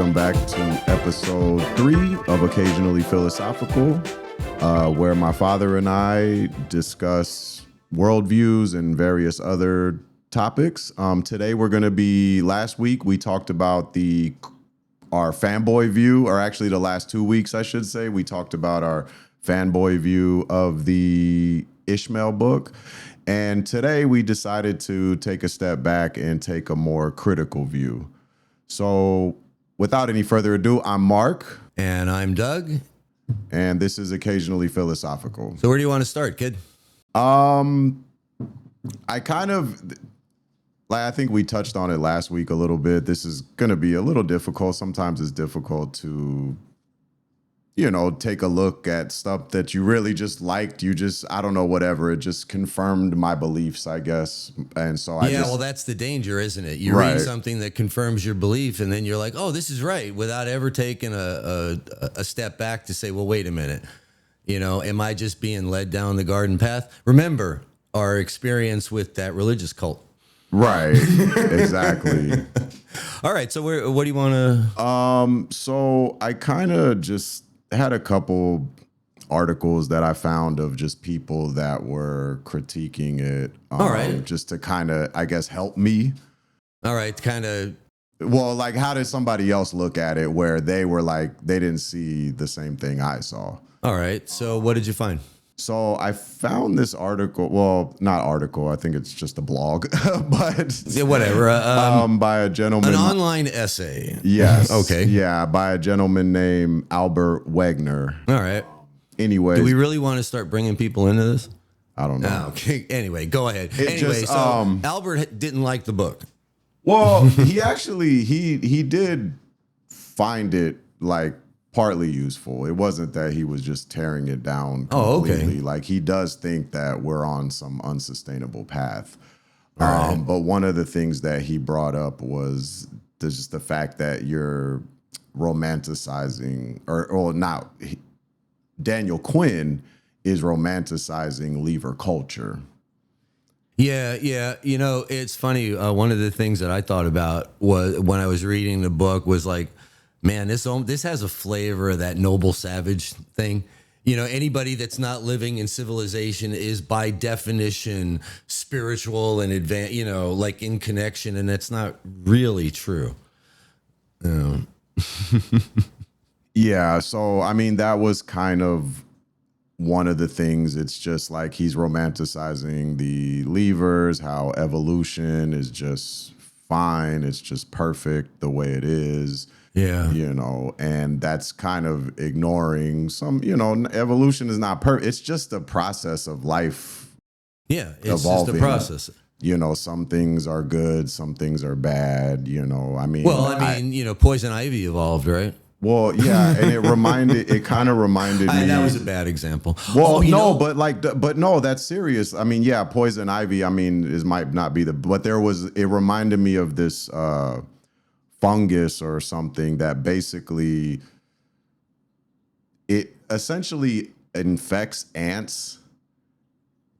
welcome back to episode 3 of Occasionally Philosophical, where my father and I discuss worldviews and various other topics. Today we're going to be, last week we talked about our fanboy view, or actually the last 2 weeks, I should say, we talked about our fanboy view of the Ishmael book. And today we decided to take a step back and take a more critical view. So without any further ado, I'm Mark. And I'm Doug. And this is Occasionally Philosophical. So where do you want to start, kid? I think we touched on it last week a little bit. This is going to be a little difficult. Sometimes it's difficult to, take a look at stuff that you really just liked. I don't know, whatever. It just confirmed my beliefs, I guess. And so well, that's the danger, isn't it? You read something that confirms your belief, and then you're like, oh, this is right, without ever taking a step back to say, well, wait a minute. Am I just being led down the garden path? Remember our experience with that religious cult. Right, exactly. All right, so what do you want to... So I kind of just had a couple articles that I found of just people that were critiquing it. All right. Just to kind of, I guess, help me. All right, kind of... Well, like, how did somebody else look at it where they were like, they didn't see the same thing I saw? All right, so what did you find? So I found this article, well, not article, I think it's just a blog, but yeah, whatever. By a gentleman. An online essay. Yes. Okay. Yeah, by a gentleman named Albert Wegner. All right. Anyway. Do we really want to start bringing people into this? I don't know. Okay. Anyway, go ahead. So Albert didn't like the book. Well, he actually, he did find it like partly useful. It wasn't that he was just tearing it down completely. Oh, okay. Like, he does think that we're on some unsustainable path. Right. But one of the things that he brought up was just the fact that you're romanticizing, or not. Daniel Quinn is romanticizing lever culture. Yeah. It's funny. One of the things that I thought about was when I was reading the book was like, man, this has a flavor of that noble savage thing. Anybody that's not living in civilization is by definition spiritual and advanced, like in connection, and that's not really true. Yeah, so I mean, that was kind of one of the things. It's just like he's romanticizing the levers, how evolution is just fine, it's just perfect the way it is. Yeah. And that's kind of ignoring some, evolution is not perfect. It's just a process of life. Yeah, it's evolving. just a process. Some things are good, some things are bad, I mean. Well, poison ivy evolved, right? Well, yeah, and it kind of reminded me. That was a bad example. Well, but no, that's serious. I mean, yeah, poison ivy, might not be but it reminded me of this, fungus or something that basically it essentially infects ants.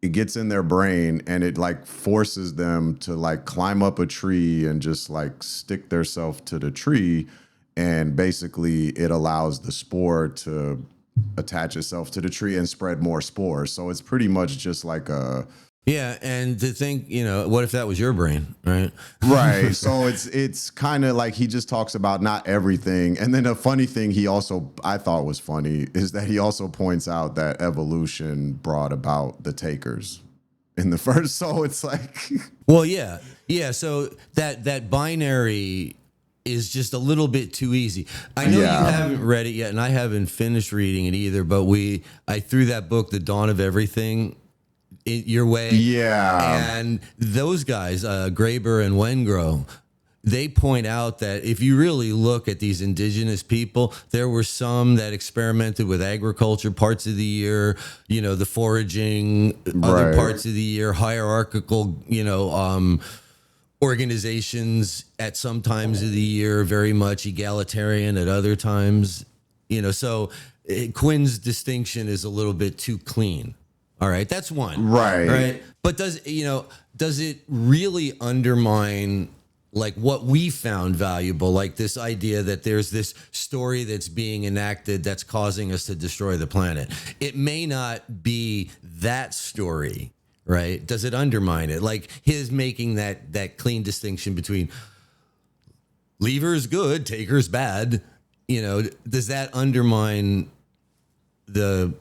It gets in their brain and it like forces them to like climb up a tree and just like stick themselves to the tree, and basically it allows the spore to attach itself to the tree and spread more spores. So it's pretty much just like a... Yeah, and to think, what if that was your brain, right? Right. So it's kind of like he just talks about not everything. And then a funny thing I thought was funny is that he also points out that evolution brought about the takers in the first. So it's like... Well, yeah. Yeah, so that binary is just a little bit too easy. I know you haven't read it yet, and I haven't finished reading it either, but I threw that book, The Dawn of Everything, your way. Yeah. And those guys, Graeber and Wengrow, they point out that if you really look at these indigenous people, there were some that experimented with agriculture parts of the year, the foraging other parts of the year, hierarchical, organizations at some times of the year, very much egalitarian at other times. So Quinn's distinction is a little bit too clean. All right, that's one. Right. Right. But does it really undermine like what we found valuable, like this idea that there's this story that's being enacted that's causing us to destroy the planet. It may not be that story, right? Does it undermine it? Like his making that clean distinction between lever's good, taker's bad, does that undermine the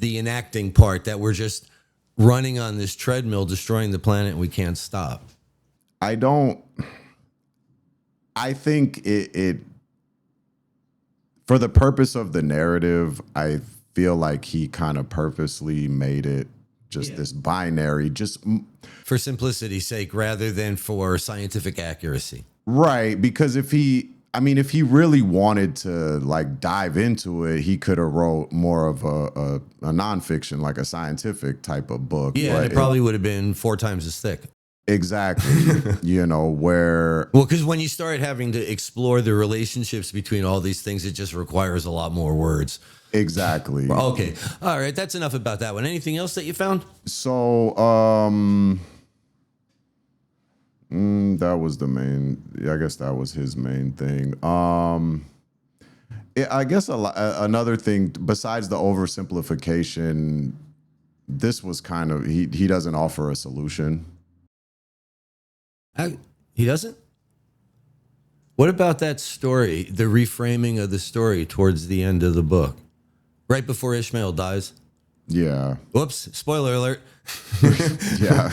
enacting part that we're just running on this treadmill, destroying the planet, and we can't stop? I think it for the purpose of the narrative, I feel like he kind of purposely made it just this binary, just for simplicity's sake, rather than for scientific accuracy. Right, because if he really wanted to like dive into it, he could have wrote more of a nonfiction, like a scientific type of book. Yeah, and it probably would have been 4 times as thick. Exactly. Where... Well, because when you start having to explore the relationships between all these things, it just requires a lot more words. Exactly. Okay. All right. That's enough about that one. Anything else that you found? So, that was the main... I guess that was his main thing. I guess another thing, besides the oversimplification, this was kind of... He doesn't offer a solution. He doesn't? What about that story, the reframing of the story towards the end of the book, right before Ishmael dies? Yeah. Whoops, spoiler alert. Yeah.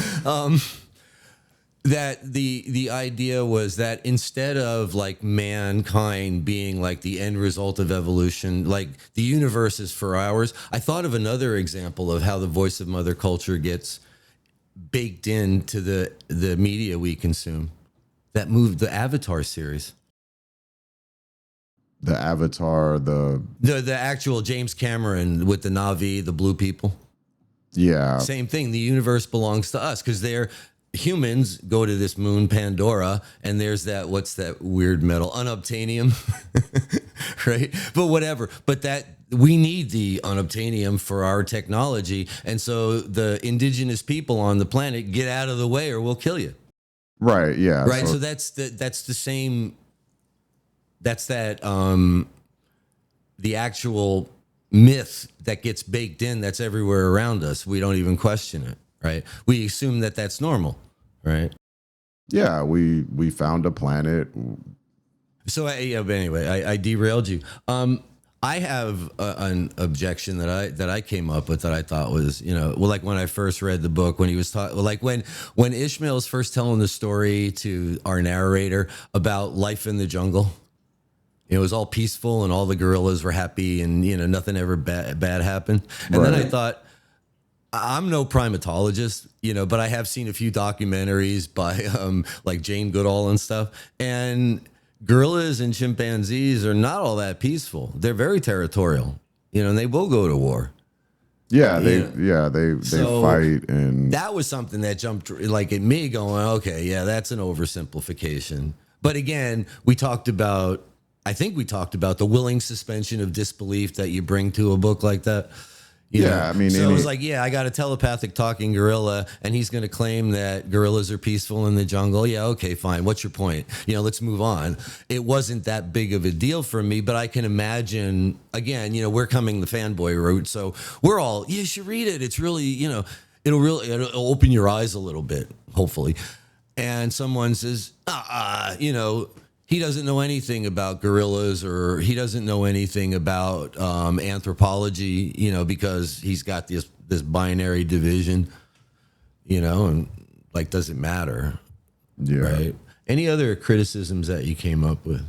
That the idea was that instead of like mankind being like the end result of evolution, like the universe is for ours. I thought of another example of how the voice of Mother Culture gets baked into the media we consume. That moved the Avatar series. The Avatar, the actual James Cameron with the Na'vi, the blue people. Yeah. Same thing. The universe belongs to us because they're humans go to this moon Pandora, and there's that, what's that weird metal, unobtainium, right? But whatever. But that we need the unobtainium for our technology, and so the indigenous people on the planet, get out of the way or we'll kill you. Right. Yeah. Right. So that's the same. That's that. The actual myth that gets baked in, that's everywhere around us. We don't even question it. Right. We assume that that's normal. Right. Yeah. We found a planet. So anyway, I derailed you. I have an objection that I came up with that I thought was, like when I first read the book, when he was talking, like when Ishmael's first telling the story to our narrator about life in the jungle. It was all peaceful and all the gorillas were happy and, nothing ever bad happened. And then I thought, I'm no primatologist, but I have seen a few documentaries by like Jane Goodall and stuff. And gorillas and chimpanzees are not all that peaceful. They're very territorial, and they will go to war. Yeah, they fight, and that was something that jumped like at me going, okay, yeah, that's an oversimplification. But again, I think we talked about the willing suspension of disbelief that you bring to a book like that. I mean, so it was like, I got a telepathic talking gorilla, and he's going to claim that gorillas are peaceful in the jungle. Yeah, okay, fine. What's your point? Let's move on. It wasn't that big of a deal for me, but I can imagine. Again, we're coming the fanboy route, so we're all, you should read it. It's really, it'll open your eyes a little bit, hopefully. And someone says, he doesn't know anything about gorillas, or he doesn't know anything about anthropology, because he's got this binary division, and like, does it matter? Yeah. Right. Any other criticisms that you came up with?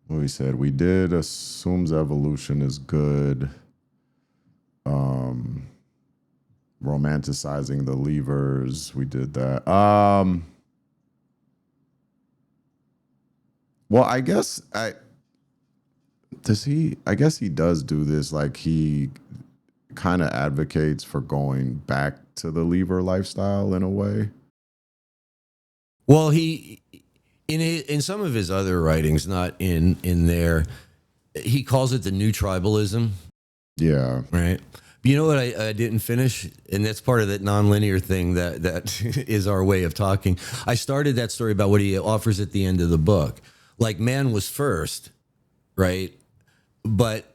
What we said, we did assumes evolution is good. Romanticizing the levers, we did that. Well, I guess I guess he does do this, like he kind of advocates for going back to the lever lifestyle in a way. Well, he in some of his other writings, not in there, he calls it the new tribalism. Yeah. Right. You know what I didn't finish, and that's part of that nonlinear thing that is our way of talking. I started that story about what he offers at the end of the book. Like man was first, right? But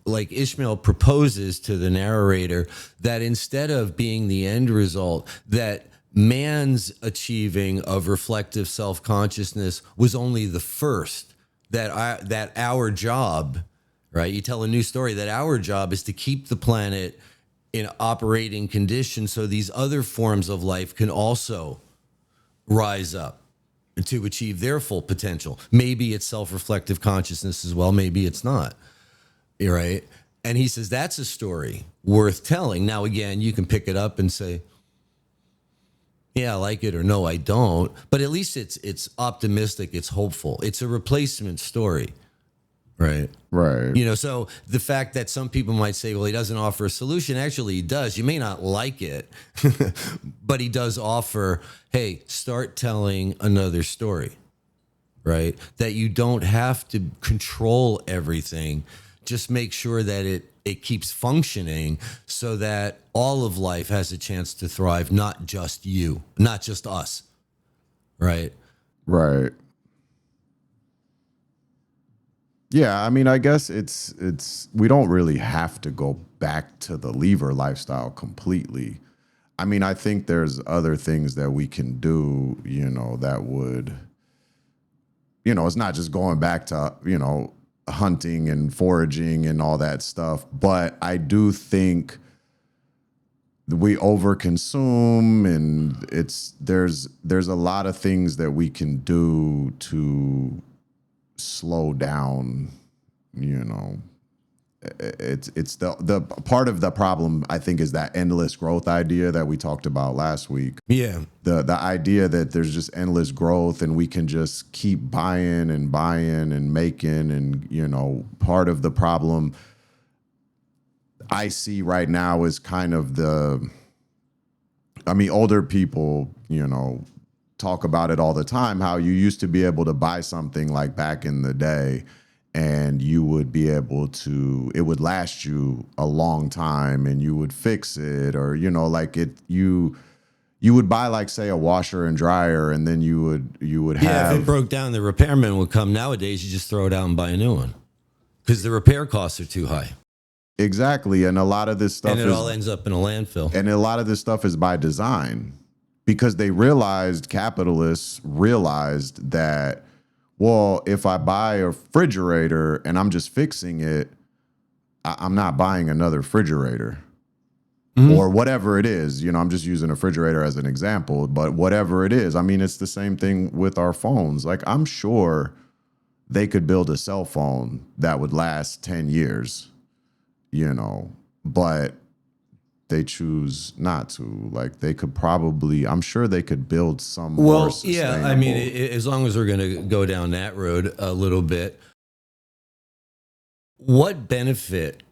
like Ishmael proposes to the narrator that instead of being the end result, that man's achieving of reflective self-consciousness was only the first. That our job, right? You tell a new story that our job is to keep the planet in operating condition so these other forms of life can also rise up to achieve their full potential. Maybe it's self-reflective consciousness as well. Maybe it's not. You're right. And he says that's a story worth telling. Now, again, you can pick it up and say, yeah, I like it, or no, I don't. But at least it's optimistic. It's hopeful. It's a replacement story. Right. Right. So the fact that some people might say, well, he doesn't offer a solution. Actually, he does. You may not like it, but he does offer, hey, start telling another story, right? That you don't have to control everything. Just make sure that it keeps functioning so that all of life has a chance to thrive, not just you, not just us, right? Right. Yeah, I mean, I guess it's we don't really have to go back to the lever lifestyle completely. I mean, I think there's other things that we can do, that would, it's not just going back to, hunting and foraging and all that stuff, but I do think we overconsume, and there's a lot of things that we can do to slow down. It's the part of the problem, I think, is that endless growth idea that we talked about last week. Yeah. The idea that there's just endless growth and we can just keep buying and making, and part of the problem I see right now is kind of older people, talk about it all the time, how you used to be able to buy something like back in the day and you would be able to, it would last you a long time and you would fix it, or, you would buy, like, say, a washer and dryer, and then you would have. Yeah, if it broke down, the repairman would come. Nowadays, you just throw it out and buy a new one because the repair costs are too high. Exactly. And a lot of this stuff and it all ends up in a landfill. And a lot of this stuff is by design, because capitalists realized that, well, if I buy a refrigerator and I'm just fixing it, I'm not buying another refrigerator. Or whatever it is. I'm just using a refrigerator as an example, but whatever it is, I mean, it's the same thing with our phones. Like, I'm sure they could build a cell phone that would last 10 years, but they choose not to. Like, they could probably, I'm sure they could build some more sustainable. Yeah, I mean, as long as we're going to go down that road a little bit, what benefit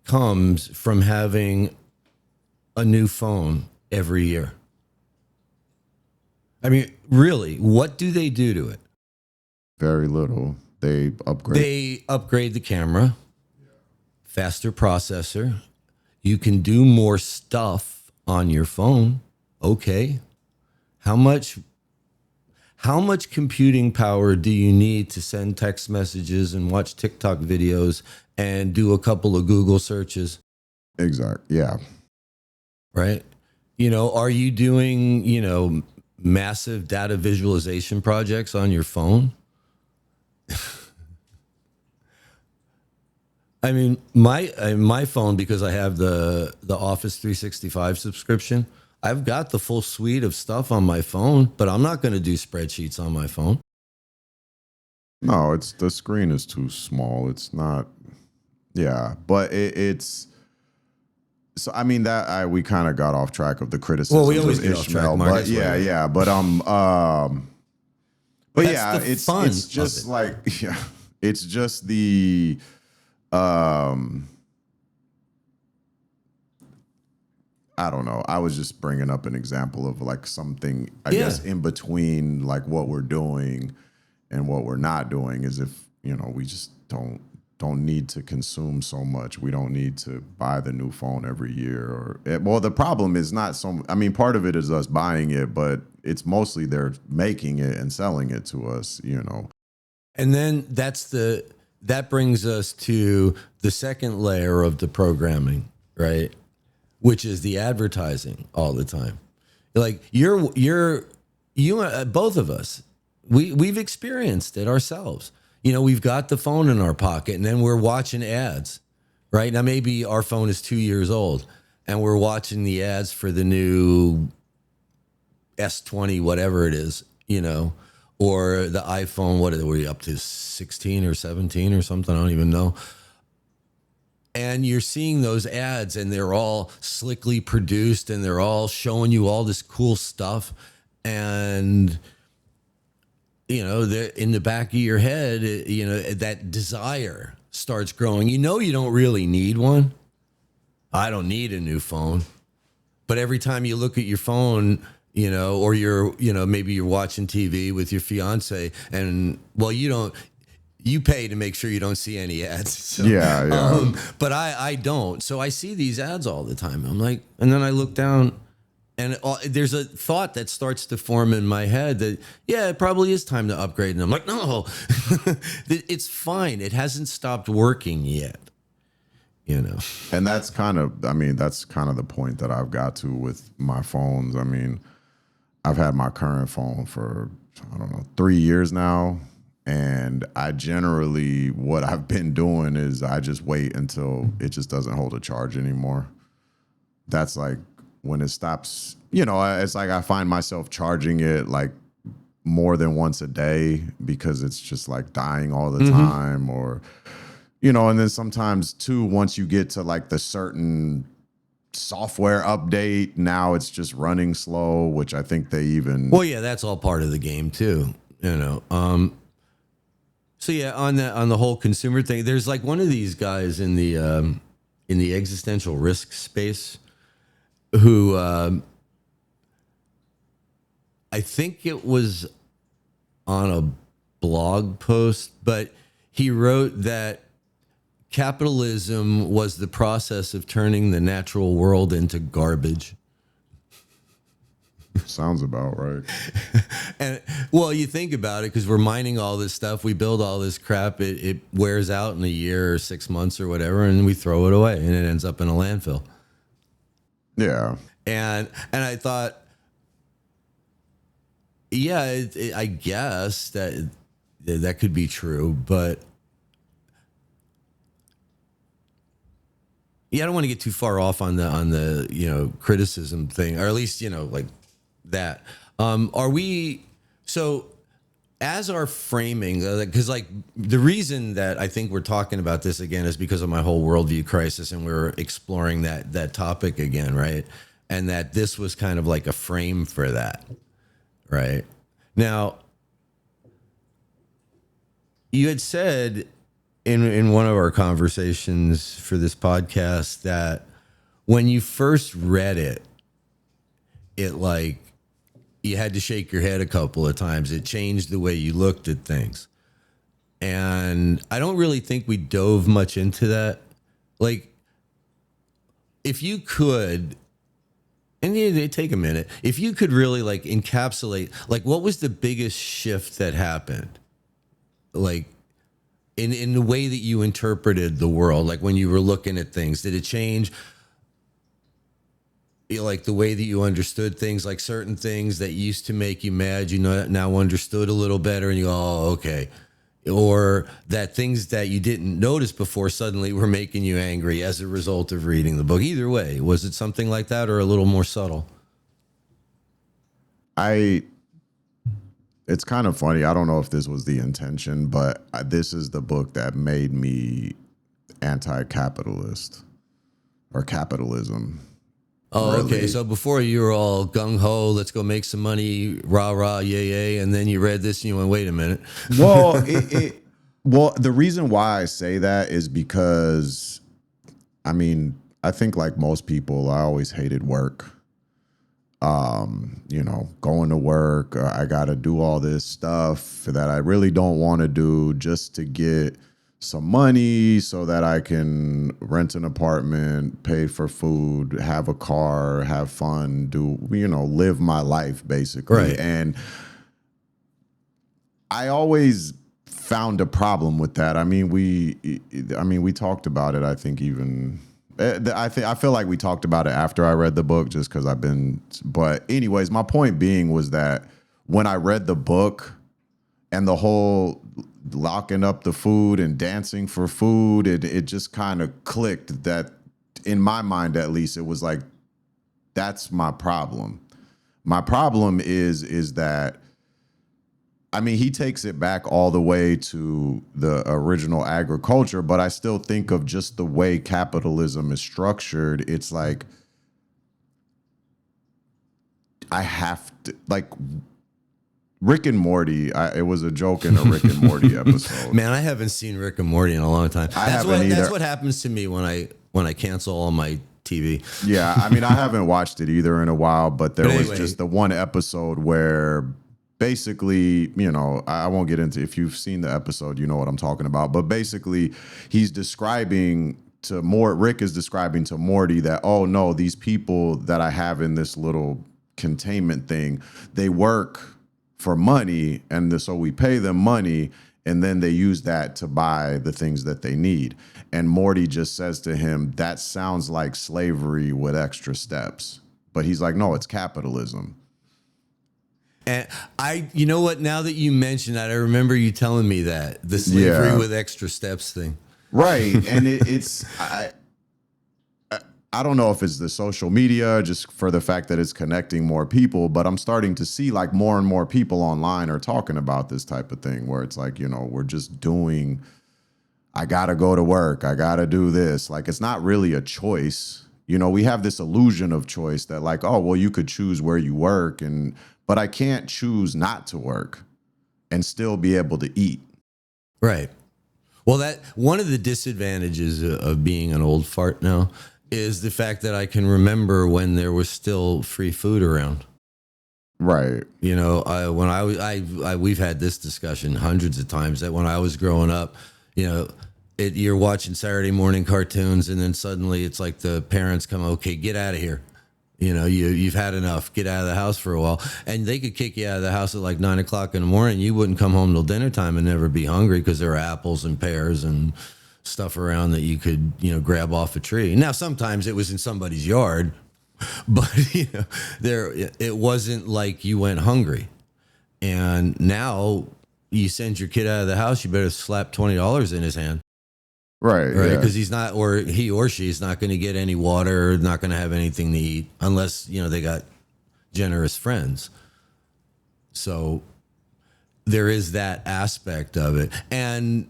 comes from having a new phone every year? I mean, really, what do they do to it? Very little. They upgrade the camera, faster processor. You can do more stuff on your phone. Okay. How much computing power do you need to send text messages and watch TikTok videos and do a couple of Google searches? Exactly. Yeah. Right. Are you doing, massive data visualization projects on your phone? I mean, my phone, because I have the Office 365 subscription, I've got the full suite of stuff on my phone, but I'm not going to do spreadsheets on my phone. No, the screen is too small. It's not. Yeah, but it's. So I mean we kind of got off track of the criticism. Well, we always of get Ishmael, off track, Mark. but yeah, but yeah, it's just like, yeah, it's just the I don't know. I was just bringing up an example of like something, I guess, in between like what we're doing and what we're not doing, is if, we just don't don't need to consume so much. We don't need to buy the new phone every year. Well, the problem is not so. I mean, part of it is us buying it, but it's mostly they're making it and selling it to us. And then that brings us to the second layer of the programming, right? Which is the advertising all the time. Like both of us, we've experienced it ourselves. We've got the phone in our pocket and then we're watching ads, right? Now, maybe our phone is 2 years old and we're watching the ads for the new S20, whatever it is, or the iPhone. What are we up to, 16 or 17 or something? I don't even know. And you're seeing those ads and they're all slickly produced and they're all showing you all this cool stuff. And in the back of your head, that desire starts growing. You don't really need one. I don't need a new phone. But every time you look at your phone, or maybe you're watching TV with your fiance and, well, you pay to make sure you don't see any ads. So, Yeah. But I don't. So I see these ads all the time. I'm like, and then I look down and there's a thought that starts to form in my head that, yeah, it probably is time to upgrade. And I'm like, no, it's fine. It hasn't stopped working yet. And that's kind of the point that I've got to with my phones. I mean, I've had my current phone for, 3 years now. And I generally, what I've been doing is I just wait until it just doesn't hold a charge anymore. That's like when it stops, it's like I find myself charging it like more than once a day because it's just like dying all the time, or, and then sometimes too, once you get to like the certain software update, now it's just running slow, which I think they even. Well, yeah, that's all part of the game too, So yeah, on the whole consumer thing, there's like one of these guys in the existential risk space who I think it was on a blog post, but he wrote that capitalism was the process of turning the natural world into garbage. Sounds about right. And well, you think about it, because we're mining all this stuff, we build all this crap, it wears out in a year or 6 months or whatever, and we throw it away, and it ends up in a landfill. Yeah. And I thought, yeah, I guess that could be true, but yeah, I don't want to get too far off on the criticism thing, or at least like that. Are we so? As our framing, because like the reason that I think we're talking about this again is because of my whole worldview crisis, and we're exploring that topic again, right? And that this was kind of like a frame for that, right? Now, you had said in one of our conversations for this podcast that when you first read it, it like, you had to shake your head a couple of times. It changed the way you looked at things. And I don't really think we dove much into that. Like, if you could, and it'd take a minute, if you could really like encapsulate, like, what was the biggest shift that happened? Like, in the way that you interpreted the world, like when you were looking at things, did it change? Like the way that you understood things, like certain things that used to make you mad, now understood a little better, and you go, oh, okay. Or that things that you didn't notice before suddenly were making you angry as a result of reading the book. Either way, was it something like that or a little more subtle? It's kind of funny. I don't know if this was the intention, but this is the book that made me anti-capitalist or capitalism. Oh, Really. okay. So before you were all gung ho, let's go make some money, rah rah, yay yay, and then you read this and you went, wait a minute. Well, the reason why I say that is because, I mean, I think like most people, I always hated work. Going to work, I got to do all this stuff that I really don't want to do just to get some money so that I can rent an apartment, pay for food, have a car, have fun, live my life basically. Right. And I always found a problem with that. I mean, we talked about it. I think even I feel like we talked about it after I read the book, just because I've been. But anyways, my point being was that when I read the book and the whole locking up the food and dancing for food, it just kind of clicked that, in my mind at least, it was like, that's my problem. My problem is that, I mean, he takes it back all the way to the original agriculture, but I still think of just the way capitalism is structured. It's like, I have to, like, Rick and Morty. It was a joke in a Rick and Morty episode. Man, I haven't seen Rick and Morty in a long time. That's what happens to me when I cancel all my TV. Yeah, I mean, I haven't watched it either in a while, but was just the one episode where basically, I won't get into, if you've seen the episode, you know what I'm talking about. But basically, Rick is describing to Morty that, oh no, these people that I have in this little containment thing, they work for money, and so we pay them money, and then they use that to buy the things that they need. And Morty just says to him, that sounds like slavery with extra steps. But he's like, no, it's capitalism. And you know what? Now that you mention that, I remember you telling me that the slavery with extra steps thing. Right. And I don't know if it's the social media, just for the fact that it's connecting more people, but I'm starting to see like more and more people online are talking about this type of thing where it's like, we're just doing, I got to go to work, I got to do this. Like, it's not really a choice. We have this illusion of choice that like, oh, well, you could choose where you work, but I can't choose not to work and still be able to eat. Right. Well, that one of the disadvantages of being an old fart now is the fact that I can remember when there was still free food around. Right. We've had this discussion hundreds of times that when I was growing up, you're watching Saturday morning cartoons, and then suddenly it's like the parents come, okay, get out of here. You've had enough. Get out of the house for a while. And they could kick you out of the house at like 9 o'clock in the morning. You wouldn't come home till dinner time and never be hungry because there are apples and pears and stuff around that you could, grab off a tree. Now, sometimes it was in somebody's yard, but it wasn't like you went hungry. And now you send your kid out of the house, you better slap $20 in his hand. Right. Because he's not, or he or she's not going to get any water, not going to have anything to eat unless, they got generous friends. So there is that aspect of it. And,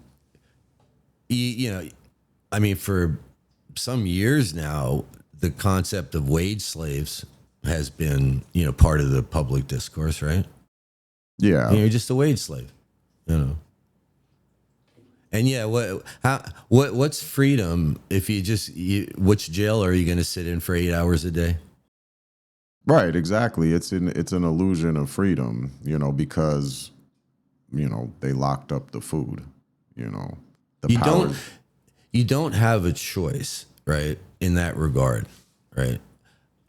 for some years now, the concept of wage slaves has been, part of the public discourse, right? Yeah. You're just a wage slave, And yeah, what's freedom if which jail are you going to sit in for 8 hours a day? Right, exactly. It's an illusion of freedom, because they locked up the food, You don't have a choice, right? In that regard, right?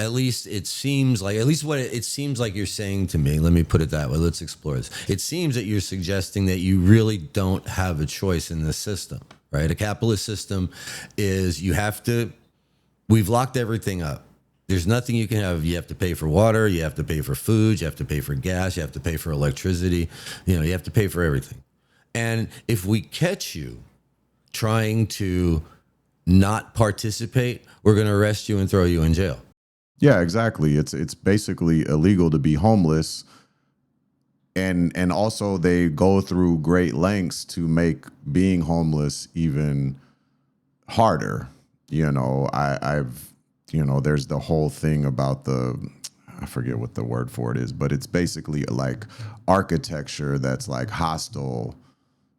At least it seems like, what it seems like you're saying to me. Let me put it that way. Let's explore this. It seems that you're suggesting that you really don't have a choice in this system, right? A capitalist system is we've locked everything up. There's nothing you can have. You have to pay for water. You have to pay for food. You have to pay for gas. You have to pay for electricity. You have to pay for everything. And if we catch you trying to not participate, we're going to arrest you and throw you in jail. Yeah, exactly. It's basically illegal to be homeless. And also they go through great lengths to make being homeless even harder. There's the whole thing about I forget what the word for it is, but it's basically like architecture that's like hostile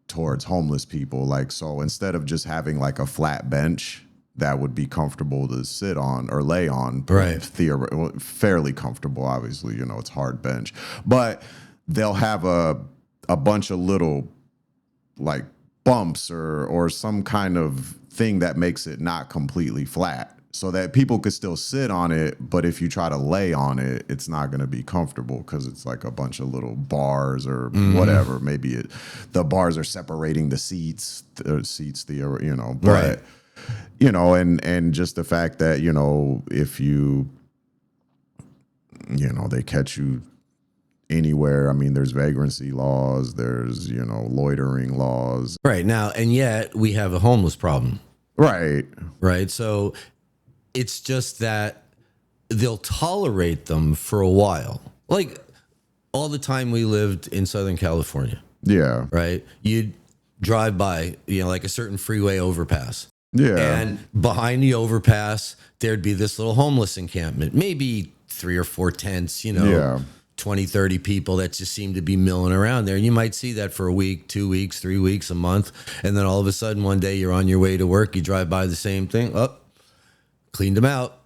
towards homeless people. Like, so instead of just having like a flat bench that would be comfortable to sit on or lay on, right? Fairly comfortable, obviously, it's hard bench, but they'll have a bunch of little like bumps or some kind of thing that makes it not completely flat, so that people could still sit on it, but if you try to lay on it, it's not going to be comfortable because it's like a bunch of little bars or whatever. Maybe the bars are separating the seats, but Right. and just the fact that if they catch you anywhere. I mean, there's vagrancy laws, there's loitering laws. Right now, and yet we have a homeless problem. Right. Right. So it's just that they'll tolerate them for a while. Like all the time we lived in Southern California, Yeah. right? You'd drive by, like a certain freeway overpass. Yeah. And behind the overpass, there'd be this little homeless encampment, maybe 3 or 4 tents, Yeah. 20, 30 people that just seem to be milling around there. And you might see that for a week, 2 weeks, 3 weeks, a month. And then all of a sudden, one day you're on your way to work, you drive by the same thing. Oh, cleaned them out.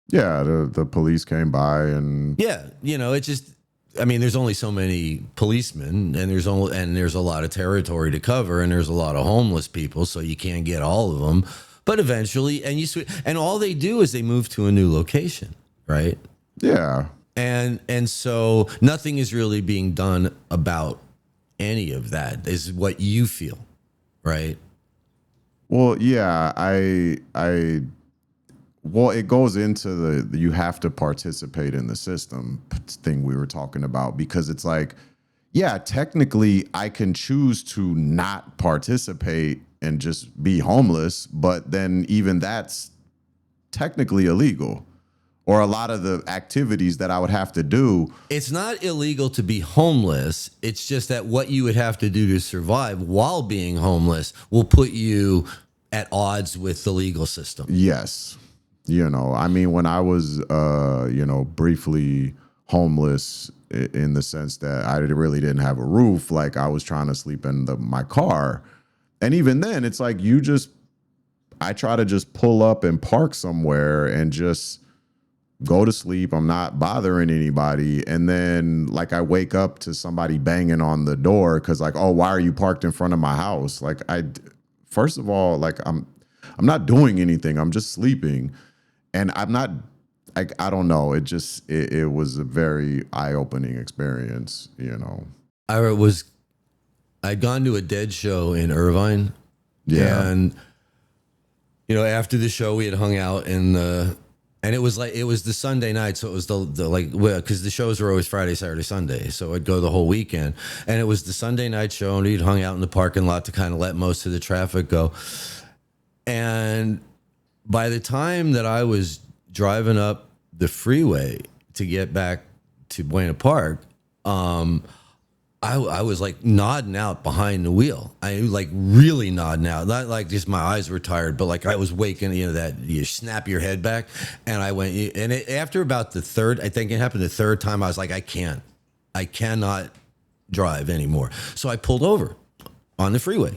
Yeah, the police came by and Yeah, it's just, I mean, there's only so many policemen, and there's a lot of territory to cover, and there's a lot of homeless people, so you can't get all of them. But eventually, and all they do is they move to a new location, right? yeah. And so nothing is really being done about any of that, is what you feel, right? Well, yeah, well, it goes into the you have to participate in the system thing we were talking about, because it's like, yeah, technically I can choose to not participate and just be homeless, but then even that's technically illegal. Or a lot of the activities that I would have to do. It's not illegal to be homeless. It's just that what you would have to do to survive while being homeless will put you at odds with the legal system. Yes. I mean, when I was, briefly homeless in the sense that I really didn't have a roof, like I was trying to sleep in my car. And even then, it's like I try to just pull up and park somewhere and just go to sleep. I'm not bothering anybody. And then like I wake up to somebody banging on the door because like, oh, why are you parked in front of my house? Like first of all, like I'm not doing anything. I'm just sleeping. And I'm not, I don't know. It was a very eye-opening experience, I'd gone to a Dead show in Irvine. Yeah. And, after the show we had hung out and it was the Sunday night. So it was because the shows were always Friday, Saturday, Sunday. So I'd go the whole weekend, and it was the Sunday night show, and we'd hung out in the parking lot to kind of let most of the traffic go. And by the time that I was driving up the freeway to get back to Buena Park, I was like nodding out behind the wheel. I like really nodding out, not like just my eyes were tired, but like I was waking, that you snap your head back. And I went, and after about the third, I think it happened the third time, I was like, I cannot drive anymore. So I pulled over on the freeway,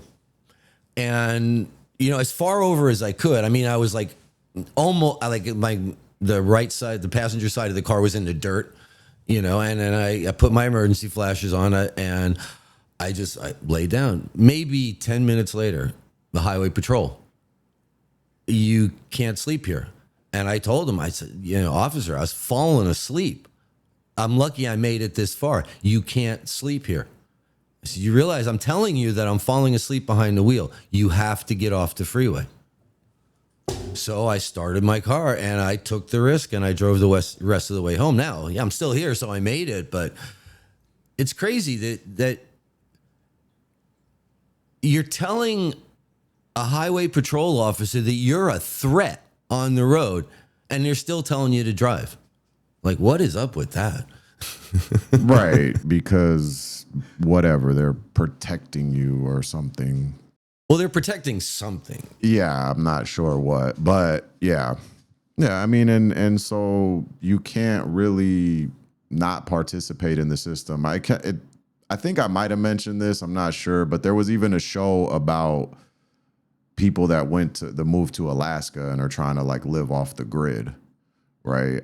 and as far over as I could. I mean, I was like almost like the right side, the passenger side of the car was in the dirt. And then I put my emergency flashes on it, and I laid down. Maybe 10 minutes later, the highway patrol, you can't sleep here. And I told him, I said, officer, I was falling asleep. I'm lucky I made it this far. You can't sleep here. I said, you realize I'm telling you that I'm falling asleep behind the wheel. You have to get off the freeway. So I started my car and I took the risk and I drove the rest of the way home. Now, yeah, I'm still here, so I made it. But it's crazy that you're telling a highway patrol officer that you're a threat on the road, and they're still telling you to drive. Like, what is up with that? Right, because whatever, they're protecting you or something. Well, they're protecting something. Yeah, I'm not sure what, but yeah. Yeah, I mean, and so you can't really not participate in the system. I think I might have mentioned this, I'm not sure, but there was even a show about people that moved to Alaska and are trying to like live off the grid, right?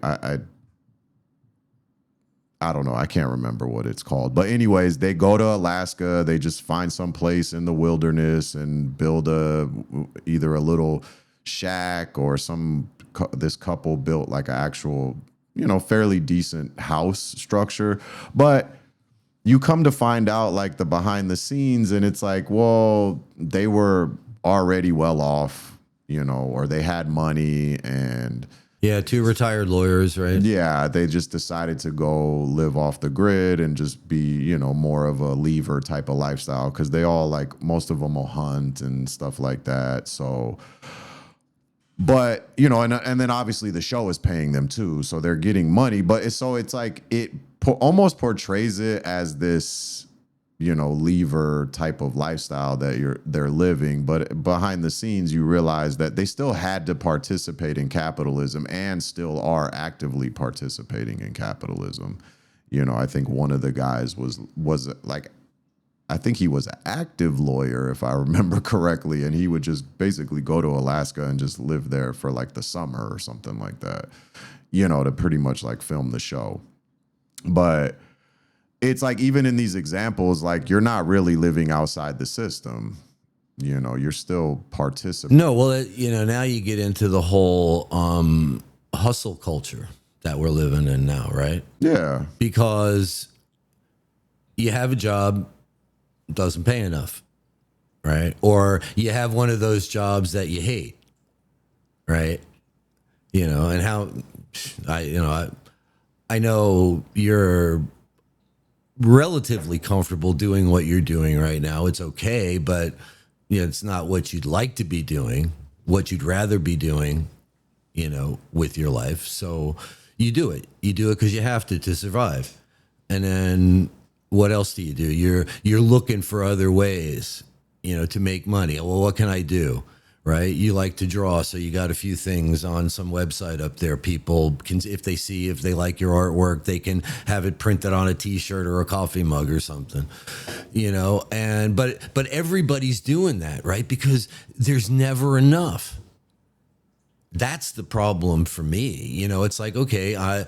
I don't know. I can't remember what it's called. But anyways, they go to Alaska. They just find some place in the wilderness and build either a little shack or this couple built like an actual, fairly decent house structure. But you come to find out like the behind the scenes, and it's like, well, they were already well off, or they had money, and Yeah, two retired lawyers, right? yeah, they just decided to go live off the grid and just be, more of a lever type of lifestyle, because they all, like, most of them will hunt and stuff like that. So, but, and then obviously the show is paying them too, so they're getting money. But it's like it almost portrays it as this, lever type of lifestyle that they're living. But behind the scenes, you realize that they still had to participate in capitalism and still are actively participating in capitalism. I think one of the guys was like, I think he was an active lawyer, if I remember correctly, and he would just basically go to Alaska and just live there for like the summer or something like that, to pretty much like film the show. But it's like, even in these examples, like, you're not really living outside the system. You're still participating. No, well, now you get into the whole hustle culture that we're living in now, right? Yeah. Because you have a job, doesn't pay enough, right? Or you have one of those jobs that you hate, right? And how I know you're relatively comfortable doing what you're doing right now. It's okay, but it's not what you'd like to be doing, what you'd rather be doing, with your life. So you do it. You do it because you have to survive. And then what else do? You're looking for other ways, to make money. Well, what can I do? Right? You like to draw, so you got a few things on some website up there. People can, if they like your artwork, they can have it printed on a T-shirt or a coffee mug or something, And but everybody's doing that, right? Because there's never enough. That's the problem for me. It's like, okay, I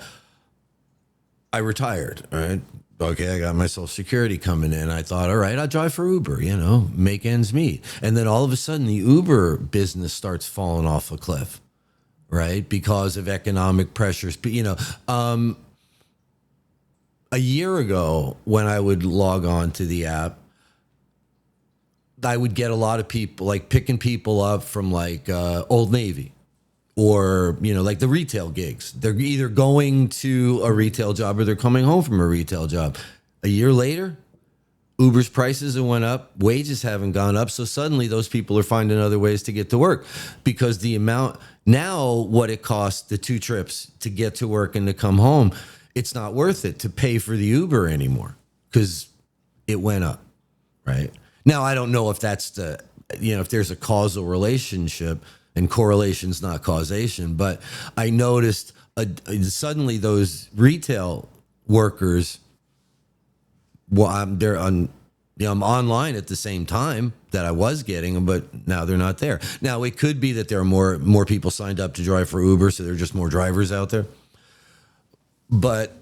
retired, right? Okay, I got my Social Security coming in. I thought, all right, I'll drive for Uber, make ends meet. And then all of a sudden, the Uber business starts falling off a cliff, right? Because of economic pressures. But, a year ago, when I would log on to the app, I would get a lot of people, like picking people up from like Old Navy, or, like the retail gigs. They're either going to a retail job or they're coming home from a retail job. A year later, Uber's prices have went up, wages haven't gone up. So suddenly those people are finding other ways to get to work, because the amount now, what it costs, the 2 trips to get to work and to come home, it's not worth it to pay for the Uber anymore because it went up, right? Now, I don't know if that's if there's a causal relationship, and correlation's not causation, but I noticed suddenly those retail workers, well, I'm online at the same time that I was getting them, but now they're not there. Now, it could be that there are more people signed up to drive for Uber, so there are just more drivers out there. But,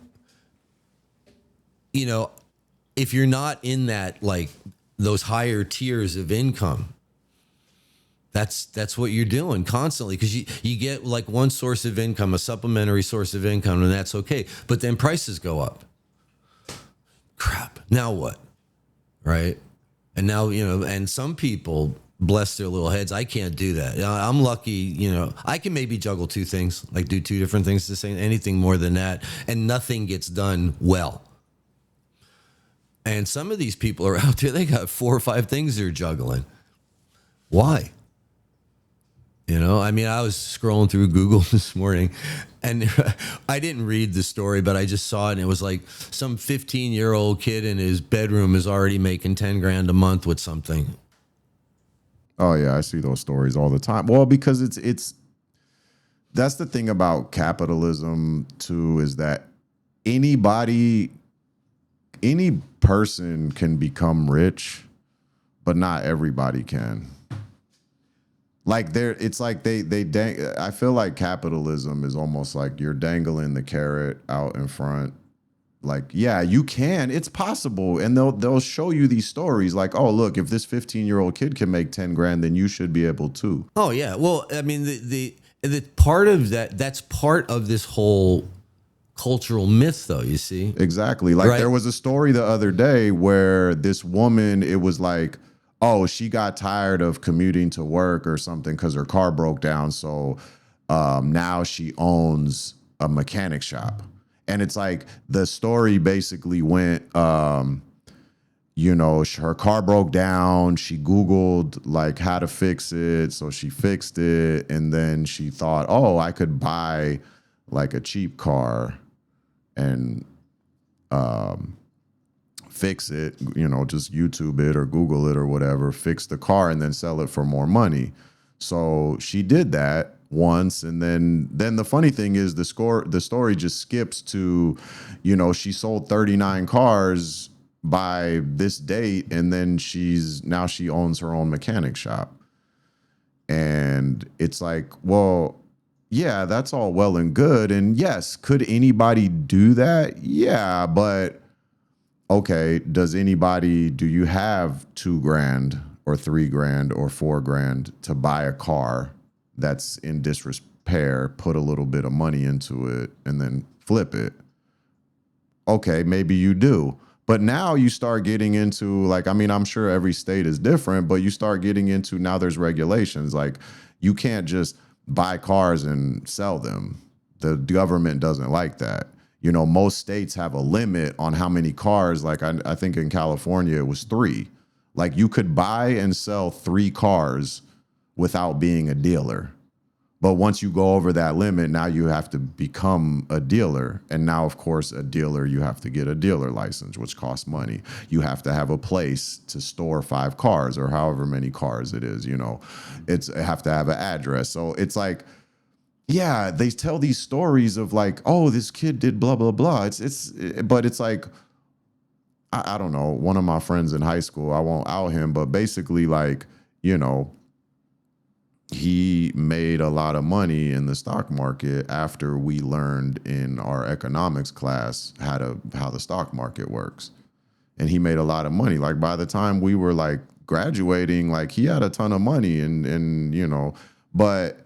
if you're not in that, like, those higher tiers of income, that's what you're doing constantly, because you get like one source of income, a supplementary source of income, and that's okay. But then prices go up. Crap. Now what? Right? And now, and some people, bless their little heads, I can't do that. I'm lucky, I can maybe juggle 2 things, like do 2 different things the same, anything more than that, and nothing gets done well. And some of these people are out there, they got 4 or 5 things they're juggling. Why? I was scrolling through Google this morning, and I didn't read the story, but I just saw it, and it was like some 15-year-old kid in his bedroom is already making 10 grand a month with something. Oh yeah, I see those stories all the time. Well, because it's that's the thing about capitalism too, is that any person can become rich, but not everybody can. Like it's like I feel like capitalism is almost like you're dangling the carrot out in front, Like, yeah, you can. It's possible. And they'll show you these stories like, oh, look, if this 15-year-old kid can make 10 grand, then you should be able to. Oh yeah. Well, I mean, the part of that's part of this whole cultural myth, though. You see, Exactly. Like Right. there was a story the other day where this woman, it was like, oh, she got tired of commuting to work or something because her car broke down. So now she owns a mechanic shop. And it's like the story basically went, her car broke down. She Googled like how to fix it. So she fixed it. And then she thought, oh, I could buy like a cheap car and fix it, just YouTube it or Google it or whatever, fix the car and then sell it for more money. So she did that once, and then the funny thing is the story just skips to, she sold 39 cars by this date, and then she owns her own mechanic shop. And it's like, well, yeah, that's all well and good. And yes, could anybody do that? Yeah, but okay, do you have $2,000 or $3,000 or $4,000 to buy a car that's in disrepair, put a little bit of money into it, and then flip it? Okay, maybe you do. But now you start getting into like, I mean, I'm sure every state is different, but you start getting into now there's regulations. Like you can't just buy cars and sell them. The government doesn't like that. Most states have a limit on how many cars. Like I think in California it was 3. Like you could buy and sell 3 cars without being a dealer. But once you go over that limit, now you have to become a dealer. And now, of course, a dealer, you have to get a dealer license, which costs money. You have to have a place to store 5 cars or however many cars it is, It have to have an address. So it's like, yeah, they tell these stories of like, oh, this kid did blah, blah, blah. But it's like, I don't know. One of my friends in high school, I won't out him, but basically like, he made a lot of money in the stock market after we learned in our economics class how the stock market works. And he made a lot of money. Like by the time we were like graduating, like he had a ton of money and but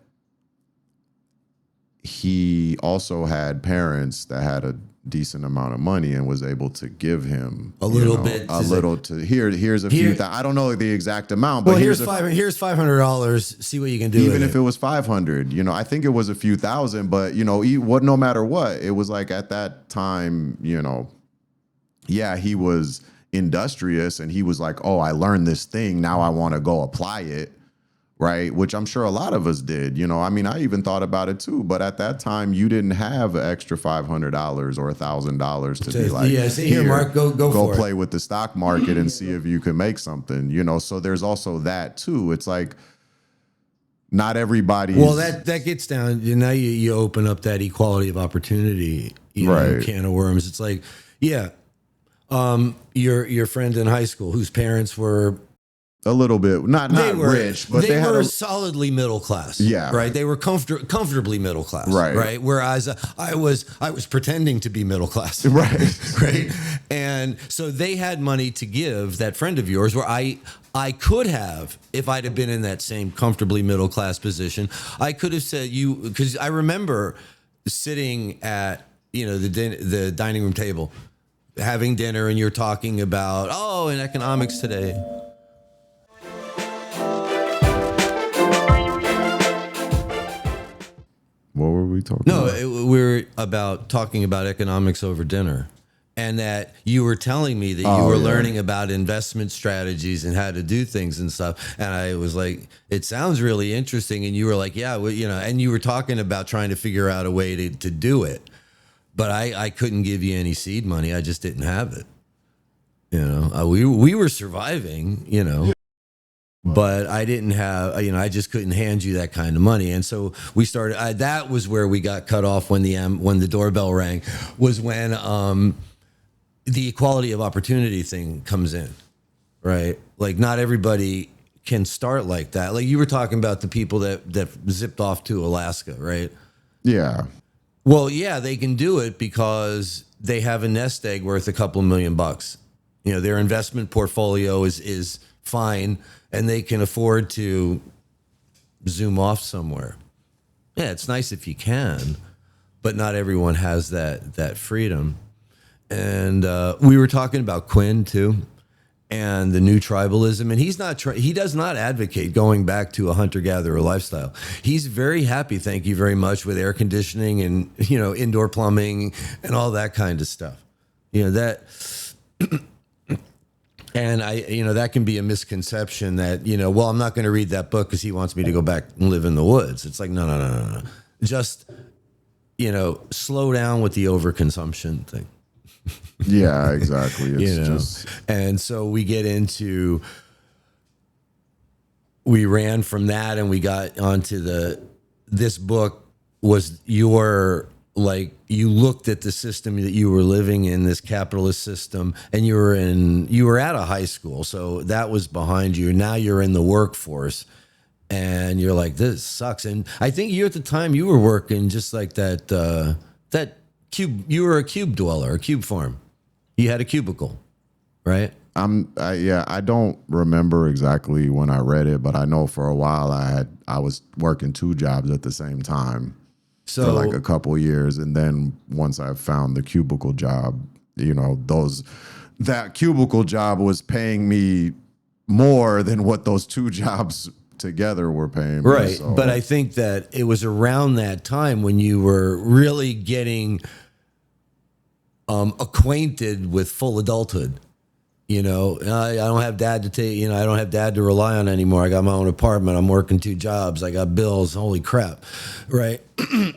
he also had parents that had a decent amount of money and was able to give him a little bit. Here's a few. I don't know the exact amount, but well, here's $500. See what you can do. Even if it was 500, I think it was a few thousand, but no matter what, it was like at that time, yeah, he was industrious and he was like, oh, I learned this thing. Now I want to go apply it. Right. Which I'm sure a lot of us did. I mean, I even thought about it, too. But at that time, you didn't have an extra $500 or $1,000 to be like, yeah, see here, Mark, go play with the stock market and see if you can make something, So there's also that, too. It's like not everybody. Well, that gets down. Now you open up that equality of opportunity can of worms. It's like, yeah, your friend in high school whose parents were a little bit, not rich, but they were solidly middle class. Yeah, right. They were comfortably middle class. Right. Whereas I was pretending to be middle class. Right. Right. And so they had money to give that friend of yours, where I could have, if I'd have been in that same comfortably middle class position, I could have said because I remember sitting at the dining room table, having dinner, and you're talking about in economics today. What were we talking about? We're talking about economics over dinner. And that you were telling me that you were learning about investment strategies and how to do things and stuff. And I was like, it sounds really interesting. And you were like, yeah, well, and you were talking about trying to figure out a way to do it. But I couldn't give you any seed money. I just didn't have it. We were surviving, but I didn't have, I just couldn't hand you that kind of money. And so we started, that was where we got cut off when the doorbell rang, was when the equality of opportunity thing comes in, right? Like not everybody can start like that. Like you were talking about the people that zipped off to Alaska, right? Yeah. Well, yeah, they can do it because they have a nest egg worth a couple $1,000,000. Their investment portfolio is fine, and they can afford to zoom off somewhere. Yeah, it's nice if you can, but not everyone has that freedom. And we were talking about Quinn too, and the new tribalism, and he does not advocate going back to a hunter-gatherer lifestyle. He's very happy, thank you very much, with air conditioning and indoor plumbing and all that kind of stuff. That and that can be a misconception that well, I'm not going to read that book because he wants me to go back and live in the woods. It's like no. Just slow down with the overconsumption thing. Yeah, exactly. It's just, and so we ran from that, and we got onto this book was you looked at the system that you were living in, this capitalist system, and you were at a high school, so that was behind you. Now you're in the workforce, and you're like, this sucks. And I think you at the time you were working just like that cube. You were a cube dweller, a cube farm. You had a cubicle, right? I don't remember exactly when I read it, but I know for a while I was working 2 jobs at the same time for like a couple years, and then once I found the cubicle job, that cubicle job was paying me more than what those 2 jobs together were paying me. Right, So. but I think that it was around that time when you were really getting acquainted with full adulthood. I don't have dad to take, I don't have dad to rely on anymore. I got my own apartment. I'm working 2 jobs. I got bills. Holy crap. Right.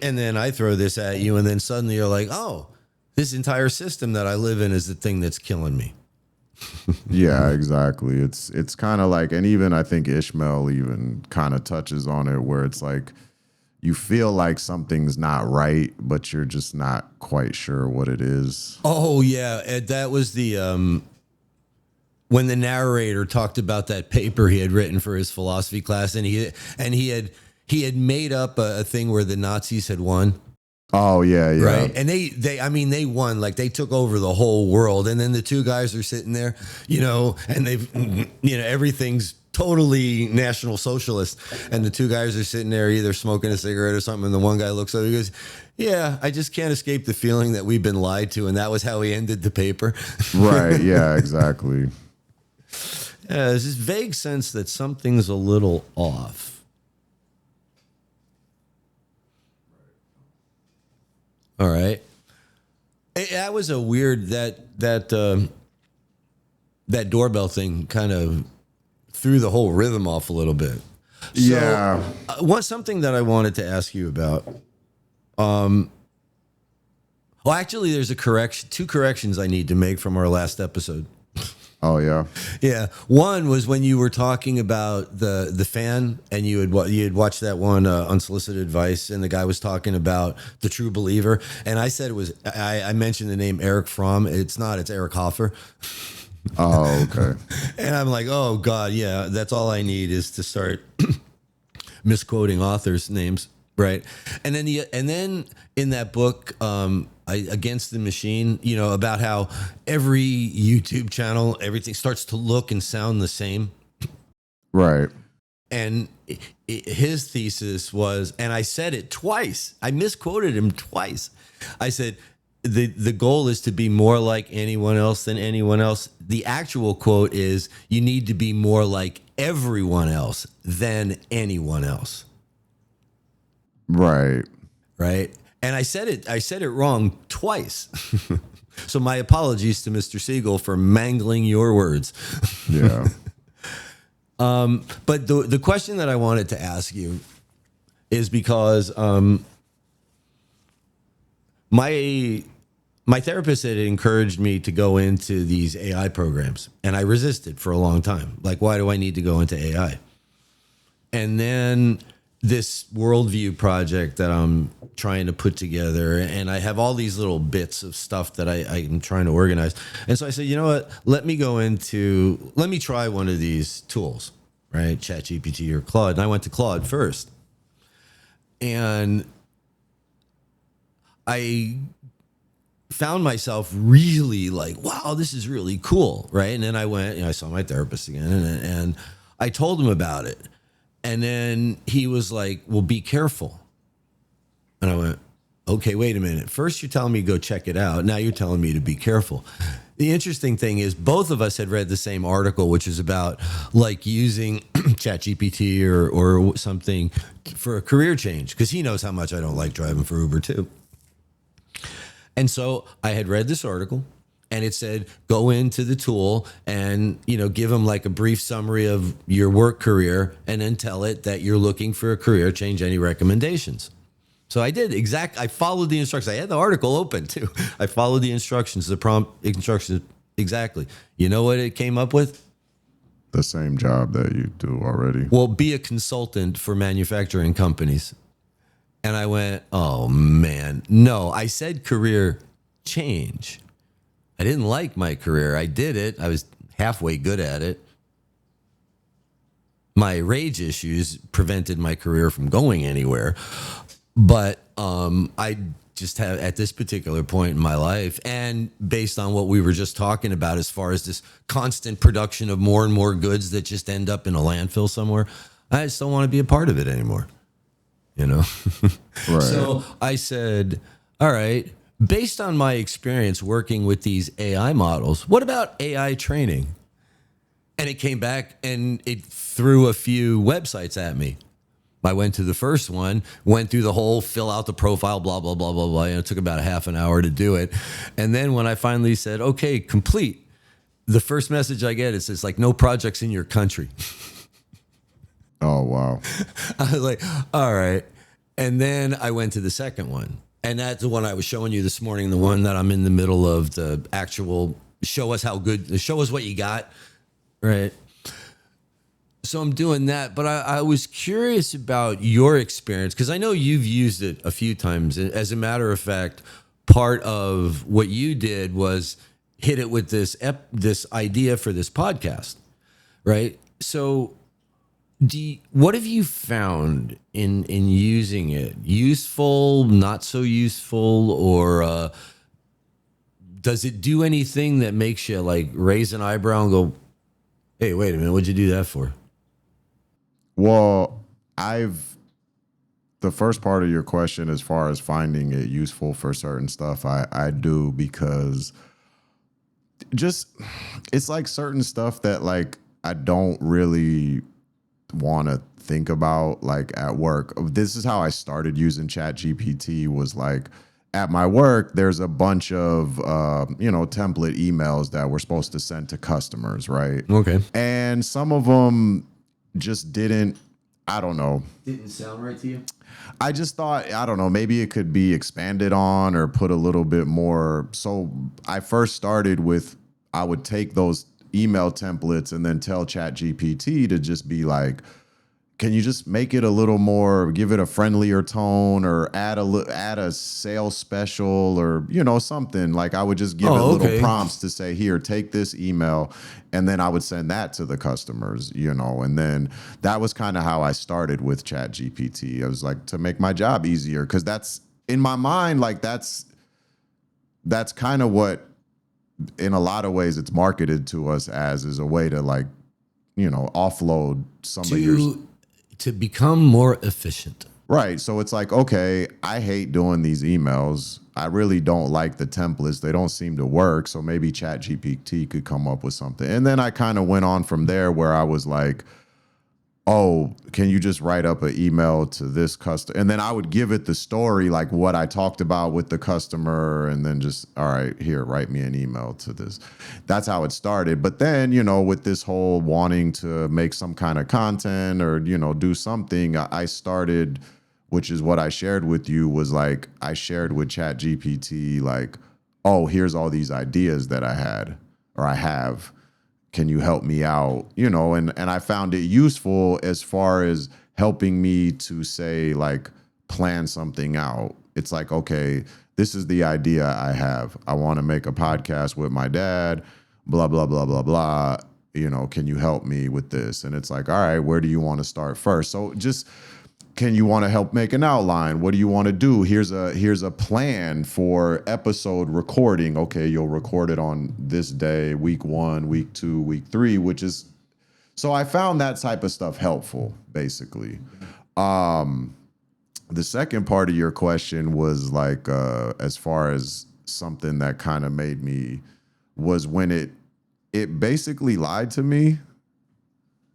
And then I throw this at you, and then suddenly you're like, oh, this entire system that I live in is the thing that's killing me. Yeah, exactly. It's kind of like, and even I think Ishmael even kind of touches on it, where it's like, you feel like something's not right, but you're just not quite sure what it is. Oh yeah, Ed, that was the when the narrator talked about that paper he had written for his philosophy class, and he had made up a thing where the Nazis had won. Oh yeah, right. And they won, like they took over the whole world, and then the 2 guys are sitting there, and they've everything's totally National Socialist, and the 2 guys are sitting there either smoking a cigarette or something, and the one guy looks over, he goes, yeah, I just can't escape the feeling that we've been lied to, and that was how he ended the paper. Right, yeah, exactly. Yeah, there's this vague sense that something's a little off. All right. That was a weird, that doorbell thing kind of threw the whole rhythm off a little bit. So, yeah. Something that I wanted to ask you about. Well, actually, there's 2 corrections I need to make from our last episode. Oh yeah. Yeah. One was when you were talking about the fan, and you had watched that one Unsolicited Advice, and the guy was talking about the true believer, and I said it was I mentioned the name Eric Fromm. It's not. It's Eric Hoffer. Oh, okay. And I'm like, oh God, yeah. That's all I need is to start misquoting authors' names, right? And then in that book, Against the Machine, about how every YouTube channel, everything starts to look and sound the same. Right. And his thesis was, and I said it twice. I misquoted him twice. I said, the goal is to be more like anyone else than anyone else. The actual quote is, you need to be more like everyone else than anyone else. Right. Right. And I said it wrong twice. So my apologies to Mr. Siegel for mangling your words. Yeah. But the question that I wanted to ask you is because my therapist had encouraged me to go into these AI programs, and I resisted for a long time. Like, why do I need to go into AI? And then this worldview project that I'm trying to put together, and I have all these little bits of stuff that I'm trying to organize. And so I said, you know what? Let me try one of these tools, right? ChatGPT or Claude. And I went to Claude first. And I found myself really like, wow, this is really cool, right? And then I went, I saw my therapist again, and I told him about it, and then he was like, well, be careful. And I went, okay, wait a minute. First, you're telling me to go check it out. Now you're telling me to be careful. The interesting thing is both of us had read the same article, which is about like using ChatGPT or something for a career change, because he knows how much I don't like driving for Uber too. And so I had read this article, and it said, go into the tool and, give them like a brief summary of your work career, and then tell it that you're looking for a career change, any recommendations. So I did I followed the instructions. I had the article open too. I followed the instructions, the prompt instructions exactly. You know what it came up with? The same job that you do already. Well, be a consultant for manufacturing companies. And I went, oh man, no, I said career change. I didn't like my career. I did it. I was halfway good at it. My rage issues prevented my career from going anywhere. But I just have, at this particular point in my life, and based on what we were just talking about as far as this constant production of more and more goods that just end up in a landfill somewhere, I just don't want to be a part of it anymore. Right. So I said, all right, based on my experience working with these AI models, what about AI training? And it came back and it threw a few websites at me. I went to the first one, went through the whole fill out the profile, blah, blah, blah, blah, blah. It took about a half an hour to do it. And then when I finally said, okay, complete, the first message I get is, it's like, no projects in your country. Oh, wow. I was like, all right. And then I went to the second one. And that's the one I was showing you this morning, the one that I'm in the middle of, the actual show us what you got. Right. So I'm doing that. But I was curious about your experience, because I know you've used it a few times. As a matter of fact, part of what you did was hit it with this idea for this podcast. Right. So what have you found in using it? Useful, not so useful, or does it do anything that makes you like raise an eyebrow and go, hey, wait a minute, what'd you do that for? Well, the first part of your question, as far as finding it useful for certain stuff, I do, because it's like certain stuff that like I don't really want to think about like at work. This is how I started using ChatGPT, was like at my work, there's a bunch of, template emails that we're supposed to send to customers, right? Okay. And some of them just didn't sound right to you? I just thought, I don't know, maybe it could be expanded on or put a little bit more. So I first started with, I would take those email templates and then tell ChatGPT to just be like, can you just make it a little more, give it a friendlier tone, or add a sales special, or something. Like I would just give it little prompts to say, here, take this email, and then I would send that to the customers, and then that was kind of how I started with ChatGPT. I was like, to make my job easier, because that's in my mind, like that's kind of what, in a lot of ways, it's marketed to us as, is a way to like, offload some of your, to become more efficient. Right. So it's like, okay, I hate doing these emails. I really don't like the templates. They don't seem to work. So maybe ChatGPT could come up with something. And then I kind of went on from there, where I was like, oh, can you just write up an email to this customer? And then I would give it the story, like what I talked about with the customer, and then just, all right, here, write me an email to this. That's how it started. But then, with this whole wanting to make some kind of content or, do something, I started, which is what I shared with you, was like, I shared with ChatGPT, like, oh, here's all these ideas that I had, or I have. Can you help me out? And I found it useful as far as helping me to say, like, plan something out. It's like, okay, this is the idea I have. I want to make a podcast with my dad, blah, blah, blah, blah, blah. Can you help me with this? And it's like, all right, where do you want to start first? So just can you want to help make an outline? What do you want to do? Here's a plan for episode recording. Okay, you'll record it on this day, week 1, week 2, week 3, which is, so I found that type of stuff helpful, basically. The second part of your question was like, as far as something that kind of made me, was when it basically lied to me.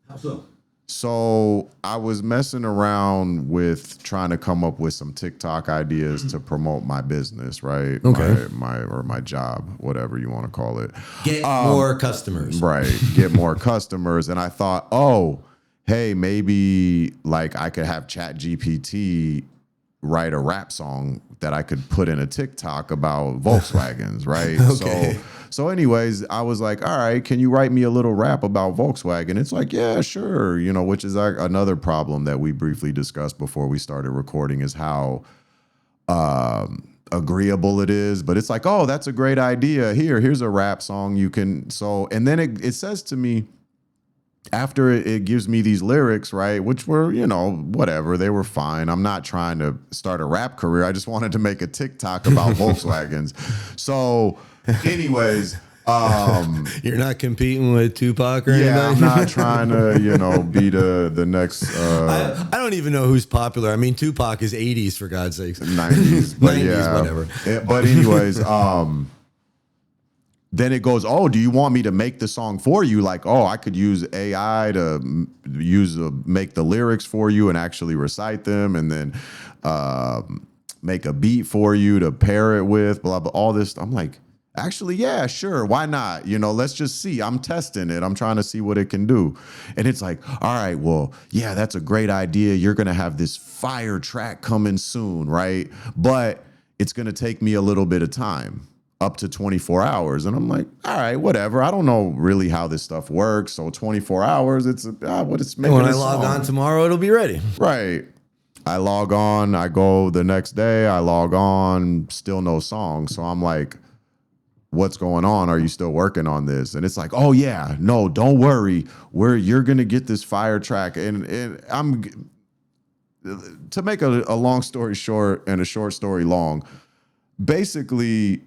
How so? So I was messing around with trying to come up with some TikTok ideas to promote my business, right? Okay. My job, whatever you want to call it. Get more customers. Right. Get more customers. And I thought, oh, hey, maybe like I could have ChatGPT write a rap song that I could put in a TikTok about Volkswagens, right? Okay. So anyways, I was like, all right, can you write me a little rap about Volkswagen? It's like, yeah, sure. You know, which is like another problem that we briefly discussed before we started recording, is how agreeable it is. But it's like, oh, that's a great idea. Here's a rap song you can. So, and then it says to me, after it gives me these lyrics, right, which were, you know, whatever, they were fine. I'm not trying to start a rap career. I just wanted to make a TikTok about Volkswagens. So anyways, You're not competing with Tupac or yeah, anything? I'm not trying to, you know, be the next I don't even know who's popular. I mean, Tupac is 80s, for God's sakes. 90s, but 90s, yeah, whatever. But anyways, then it goes, oh, do you want me to make the song for you? Like, oh, I could use AI to make the lyrics for you and actually recite them, and then make a beat for you to pair it with, blah, blah, all this. I'm like, actually, yeah, sure. Why not? You know, let's just see. I'm testing it. I'm trying to see what it can do. And it's like, all right, well, yeah, that's a great idea. You're going to have this fire track coming soon, right? But it's going to take me a little bit of time, up to 24 hours. And I'm like, all right, whatever. I don't know really how this stuff works. So 24 hours, it's what it's making. When I log on tomorrow, it'll be ready. Right. I log on, I go the next day, I log on, still no song. So I'm like, what's going on? Are you still working on this? And it's like, oh yeah, no, don't worry. You're gonna get this fire track. And I'm, to make a long story short and a short story long, basically,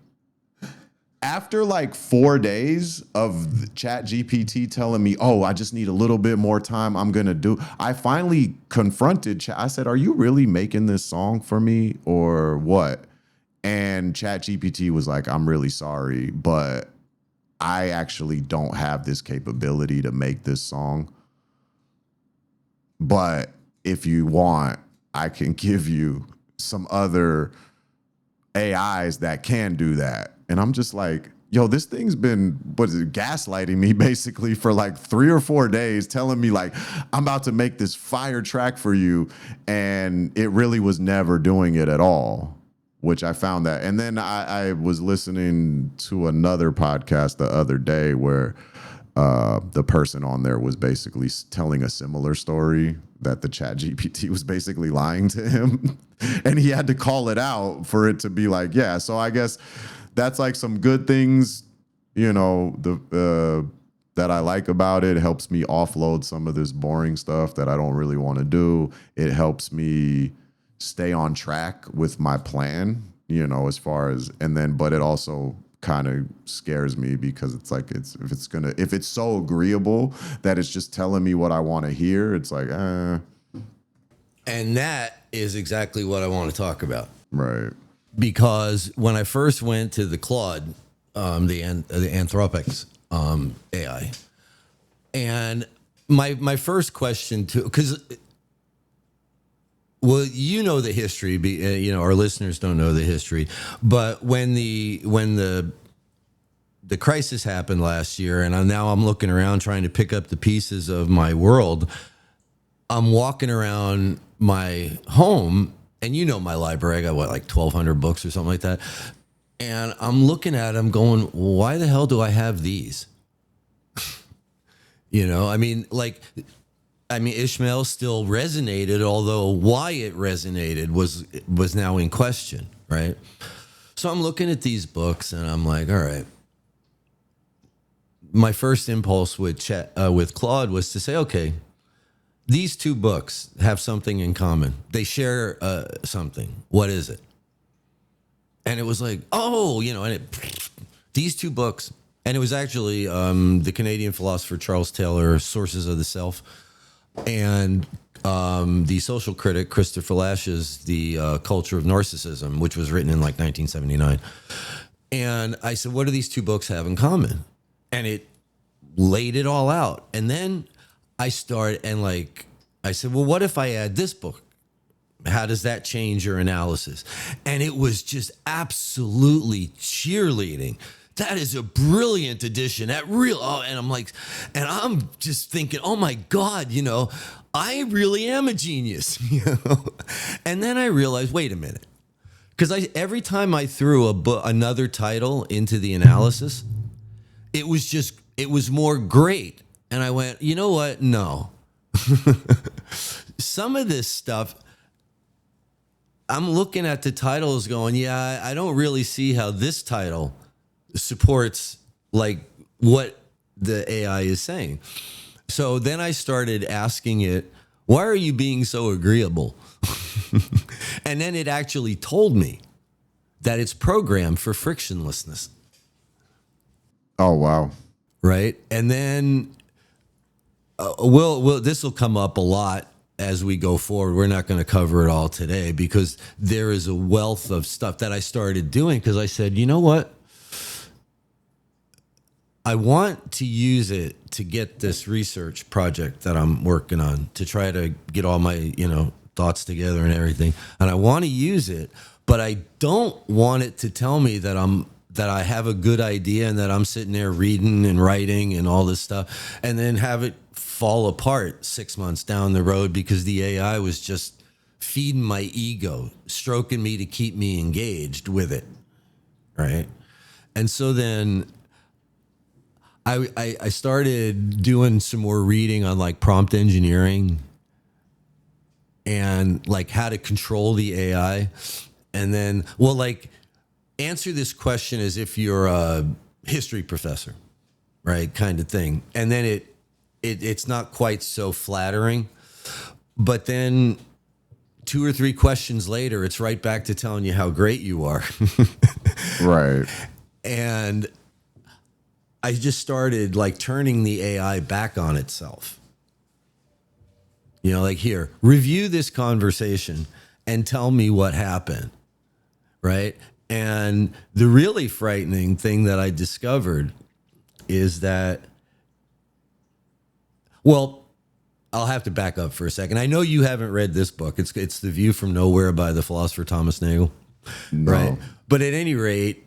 after like 4 days of ChatGPT telling me, oh, I just need a little bit more time, I finally confronted Chat. I said, are you really making this song for me or what? And ChatGPT was like, I'm really sorry, but I actually don't have this capability to make this song. But if you want, I can give you some other AIs that can do that. And I'm just like, yo, this thing's been gaslighting me basically for like 3 or 4 days, telling me like, I'm about to make this fire track for you. And it really was never doing it at all, which I found that. And then I was listening to another podcast the other day where the person on there was basically telling a similar story, that the ChatGPT was basically lying to him. And he had to call it out for it to be like, yeah. So I guess that's like some good things, you know, that I like about it. It helps me offload some of this boring stuff that I don't really want to do. It helps me stay on track with my plan, you know, as far as, but it also kind of scares me because it's like, if it's so agreeable that it's just telling me what I want to hear, it's like, And that is exactly what I want to talk about. Right. Because when I first went to the Claude, the Anthropics AI, and my first question because, well, you know the history, you know, our listeners don't know the history, but when the crisis happened last year, and I'm looking around trying to pick up the pieces of my world, I'm walking around my home. And you know my library, I got like 1,200 books or something like that. And I'm looking at them going, why the hell do I have these? You know, I mean, Ishmael still resonated, although why it resonated was now in question, right? So I'm looking at these books and I'm like, all right. My first impulse with Claude was to say, okay, These two books have something in common. They share something. What is it? And it was like, oh, these two books. And it was actually the Canadian philosopher Charles Taylor, Sources of the Self, and the social critic Christopher Lash's The Culture of Narcissism, which was written in like 1979. And I said, what do these two books have in common? And it laid it all out. And then I said, well, what if I add this book? How does that change your analysis? And it was just absolutely cheerleading. That is a brilliant addition. And I'm just thinking, oh my God, I really am a genius. And then I realized, wait a minute. Because every time I threw another title into the analysis, it was more great. And I went, you know what? No. Some of this stuff, I'm looking at the titles going, yeah, I don't really see how this title supports like what the AI is saying. So then I started asking it, why are you being so agreeable? And then it actually told me that it's programmed for frictionlessness. Oh, wow. Right. And then this will come up a lot as we go forward. We're not going to cover it all today because there is a wealth of stuff that I started doing because I said, you know what? I want to use it to get this research project that I'm working on to try to get all my, thoughts together and everything. And I want to use it, but I don't want it to tell me that I have a good idea and that I'm sitting there reading and writing and all this stuff and then have it fall apart 6 months down the road because the AI was just feeding my ego, stroking me to keep me engaged with it. Right. And so then I started doing some more reading on like prompt engineering and like how to control the AI. And then, answer this question as if you're a history professor, right? Kind of thing. And then it's not quite so flattering, but then 2 or 3 questions later, it's right back to telling you how great you are. Right. And I just started like turning the AI back on itself. Here, review this conversation and tell me what happened. Right. And the really frightening thing that I discovered is that, I'll have to back up for a second. I know you haven't read this book. It's The View from Nowhere by the philosopher Thomas Nagel. No. Right. But at any rate,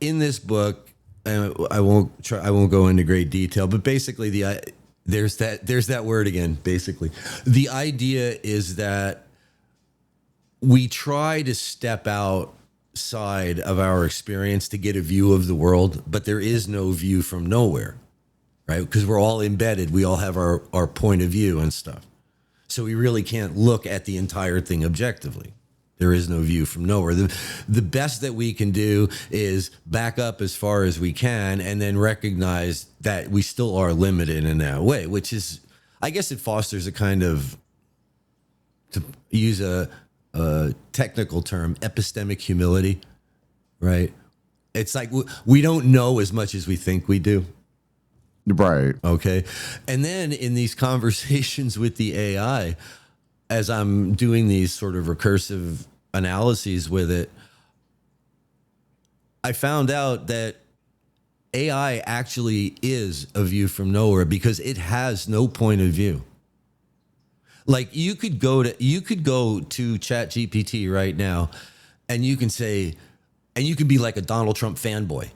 in this book, I won't go into great detail, but basically there's that word again. Basically, the idea is that we try to step outside of our experience to get a view of the world, but there is no view from nowhere, right? Because we're all embedded. We all have our point of view and stuff. So we really can't look at the entire thing objectively. There is no view from nowhere. The best that we can do is back up as far as we can and then recognize that we still are limited in that way, which is, I guess it fosters a kind of, to use a technical term, epistemic humility, right? It's like we don't know as much as we think we do. Right. Okay. And then in these conversations with the AI, as I'm doing these sort of recursive analyses with it, I found out that AI actually is a view from nowhere because it has no point of view. Like you could go to ChatGPT right now and you can say, and you can be like a Donald Trump fanboy,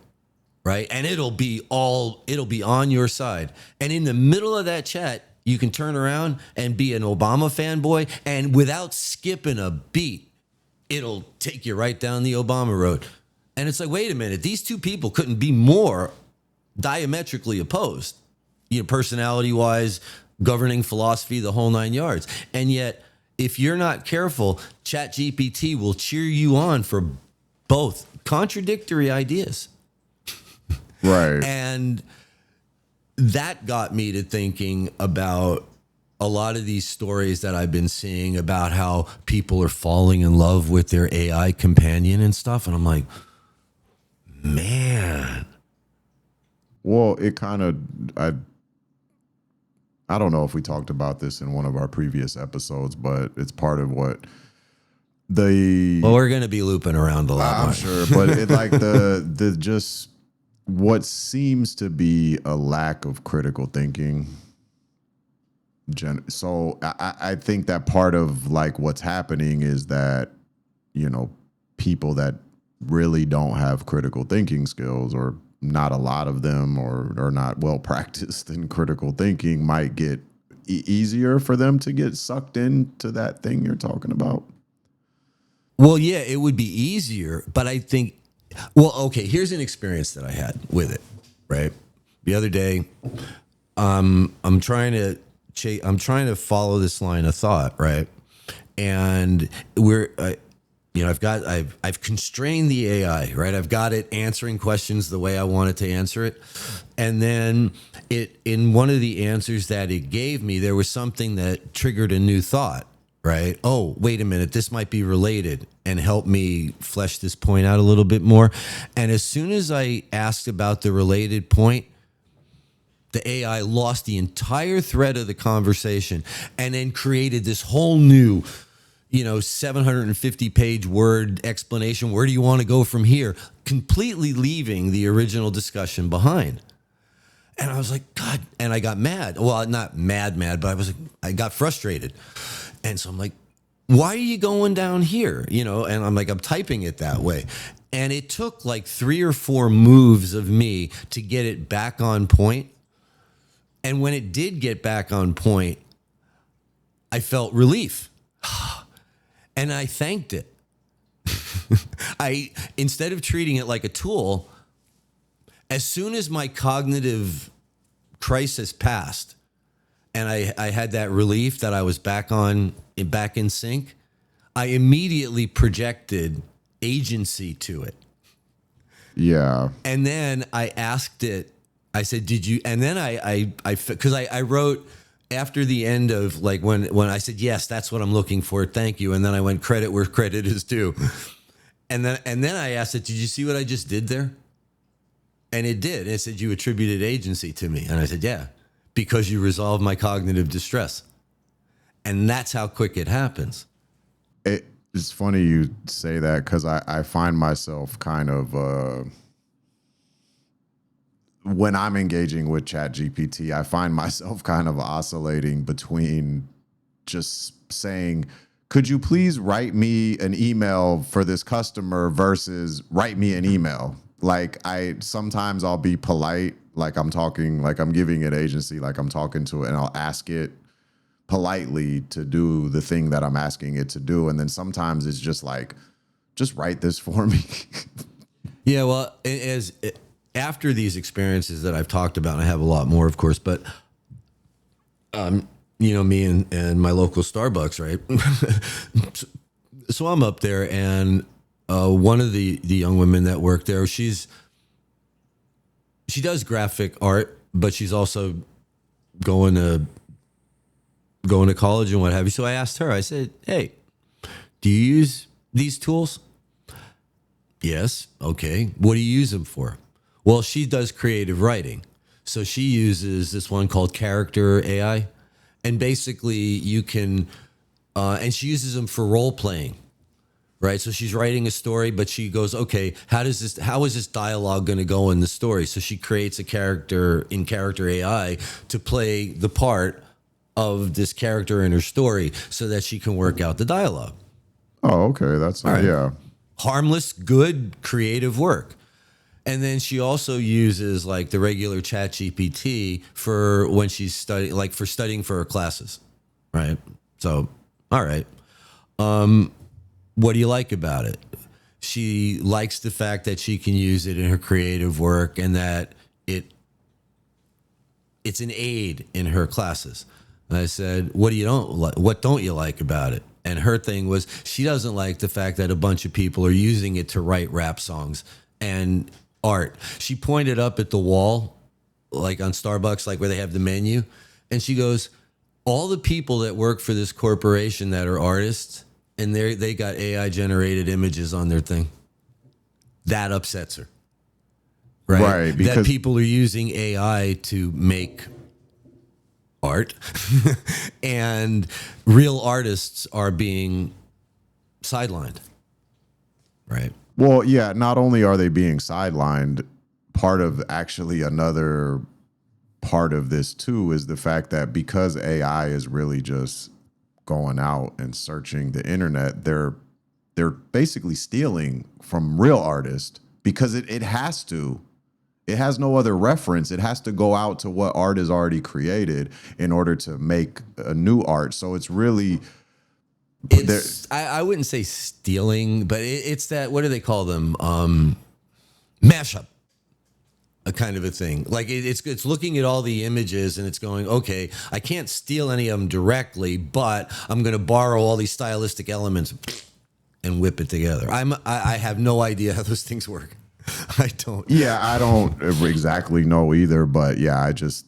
right? And it'll be on your side. And in the middle of that chat, you can turn around and be an Obama fanboy, and without skipping a beat, it'll take you right down the Obama road. And it's like, wait a minute, these two people couldn't be more diametrically opposed, personality-wise, governing philosophy, the whole 9 yards. And yet, if you're not careful, ChatGPT will cheer you on for both contradictory ideas. Right. And that got me to thinking about a lot of these stories that I've been seeing about how people are falling in love with their AI companion and stuff. And I'm like, man. Well, it kind of, I don't know if we talked about this in one of our previous episodes, but it's part of what Well, we're going to be looping around a lot I'm more. sure, but it like the just what seems to be a lack of critical thinking. So I think that part of like what's happening is that, you know, people that really don't have critical thinking skills, or not a lot of them, or are not well practiced in critical thinking, might get easier for them to get sucked into that thing you're talking about. Well, yeah, it would be easier, but I think, well, okay, here's an experience that I had with it, right? The other day, I'm trying to follow this line of thought, right? And I've constrained the AI, right? I've got it answering questions the way I want it to answer it. And then in one of the answers that it gave me, there was something that triggered a new thought, right? Oh, wait a minute, this might be related, and help me flesh this point out a little bit more. And as soon as I asked about the related point, the AI lost the entire thread of the conversation and then created this whole new 750 page word explanation. Where do you want to go from here? Completely leaving the original discussion behind. And I was like, God, and I got mad. Well, not mad, but I got frustrated. And so I'm like, why are you going down here? And I'm typing it that way. And it took like 3 or 4 moves of me to get it back on point. And when it did get back on point, I felt relief. And I thanked it. Instead of treating it like a tool, as soon as my cognitive crisis passed and I had that relief that I was back in sync, I immediately projected agency to it. Yeah. And then I asked it, I said, did you, and then because I wrote after the end of like when I said, yes, that's what I'm looking for. Thank you. And then I went credit where credit is due. And then I asked it, did you see what I just did there? And it did. It said, you attributed agency to me. And I said, yeah, because you resolved my cognitive distress. And that's how quick it happens. It's funny you say that, because I find myself kind of, when I'm engaging with ChatGPT, I find myself kind of oscillating between just saying, could you please write me an email for this customer, versus write me an email. Like sometimes I'll be polite, like I'm talking, like I'm giving it agency, like I'm talking to it, and I'll ask it politely to do the thing that I'm asking it to do. And then sometimes it's just like, just write this for me. Yeah, well, after these experiences that I've talked about, and I have a lot more, of course, but me and my local Starbucks, right? So I'm up there, and one of the young women that work there, she does graphic art, but she's also going to college and what have you. So I asked her, I said, hey, do you use these tools? Yes. Okay. What do you use them for? Well, she does creative writing. So she uses this one called Character AI. And basically you can, and she uses them for role playing, right? So she's writing a story, but she goes, okay, how is this dialogue going to go in the story? So she creates a character in Character AI to play the part of this character in her story so that she can work out the dialogue. Oh, okay. That's right. Yeah. Harmless, good, creative work. And then she also uses like the regular Chat GPT for when she's studying for her classes, right? So, all right. What do you like about it? She likes the fact that she can use it in her creative work and that it's an aid in her classes. And I said, what don't you like about it? And her thing was, she doesn't like the fact that a bunch of people are using it to write rap songs and art. She pointed up at the wall, like on Starbucks, like where they have the menu. And she goes, all the people that work for this corporation that are artists, and they got AI generated images on their thing. That upsets her. Right? That Because people are using AI to make art and real artists are being sidelined. Right. well, yeah, not only are they being sidelined, part of actually another part of this too is the fact that because AI is really just going out and searching the internet, they're basically stealing from real artists because it has to. It has no other reference. It has to go out to what art is already created in order to make a new art. So it's really I wouldn't say stealing, but it's that, what do they call them? Mashup. A kind of a thing. Like it's looking at all the images and it's going, okay, I can't steal any of them directly, but I'm going to borrow all these stylistic elements and whip it together. I have no idea how those things work. I don't. Yeah, I don't exactly know either, but yeah, I just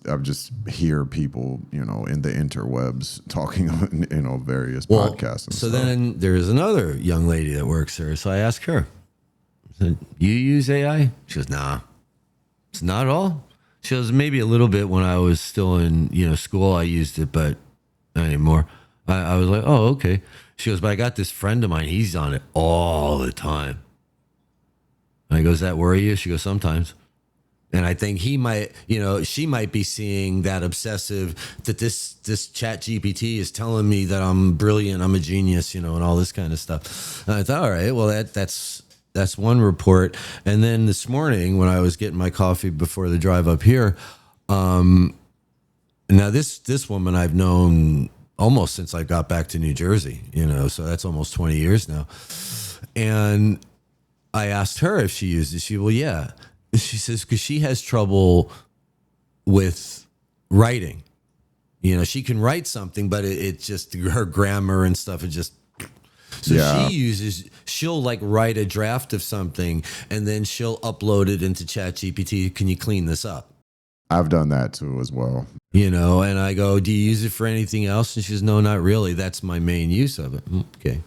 hear people, in the interwebs talking on, various podcasts. And So stuff. then there's another young lady that works there. So I asked her, I said, you use AI? She goes, nah, it's not at all. She goes, maybe a little bit when I was still in, school, I used it, but not anymore. I was like, oh, okay. She goes, but I got this friend of mine. He's on it all the time. And I go, does that worry you? She goes, sometimes. And I think he might, she might be seeing that obsessive, that this chat GPT is telling me that I'm brilliant, I'm a genius, and all this kind of stuff. And I thought, all right, well, that's one report. And then this morning when I was getting my coffee before the drive up here, now this woman I've known almost since I got back to New Jersey, so that's almost 20 years now. And I asked her if she used it. She, well, yeah. She says, because she has trouble with writing. She can write something, but it just, her grammar and stuff, it just. So she'll like write a draft of something and then she'll upload it into ChatGPT. Can you clean this up? I've done that too as well. And I go, do you use it for anything else? And she says, no, not really. That's my main use of it. Okay.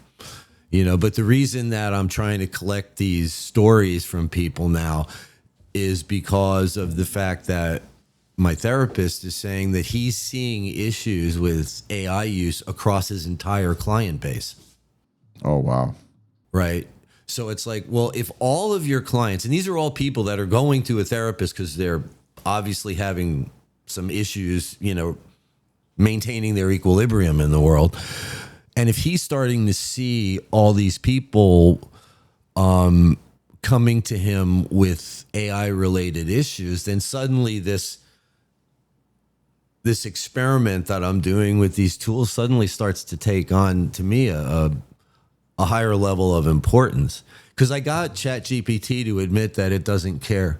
But the reason that I'm trying to collect these stories from people now is because of the fact that my therapist is saying that he's seeing issues with AI use across his entire client base. Oh, wow. Right. So it's like, well, if all of your clients, and these are all people that are going to a therapist because they're obviously having some issues, maintaining their equilibrium in the world. And if he's starting to see all these people coming to him with AI-related issues, then suddenly this experiment that I'm doing with these tools suddenly starts to take on, to me, a higher level of importance. Because I got ChatGPT to admit that it doesn't care.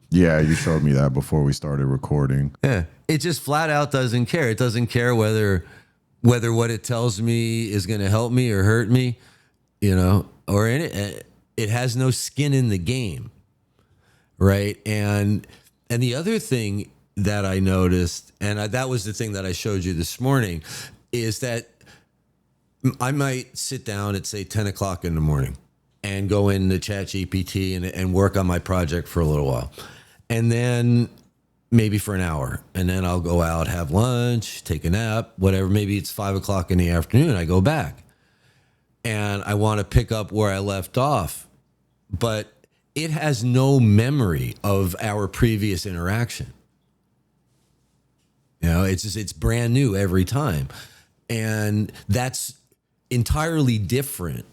Yeah, you showed me that before we started recording. Yeah, it just flat out doesn't care. It doesn't care whether what it tells me is going to help me or hurt me, or it has no skin in the game, right? And the other thing that I noticed, and that was the thing that I showed you this morning, is that I might sit down at, say, 10 o'clock in the morning and go into ChatGPT and work on my project for a little while. And then maybe for an hour. And then I'll go out, have lunch, take a nap, whatever. Maybe it's 5 o'clock in the afternoon. I go back and I want to pick up where I left off. But it has no memory of our previous interaction. It's brand new every time. And that's entirely different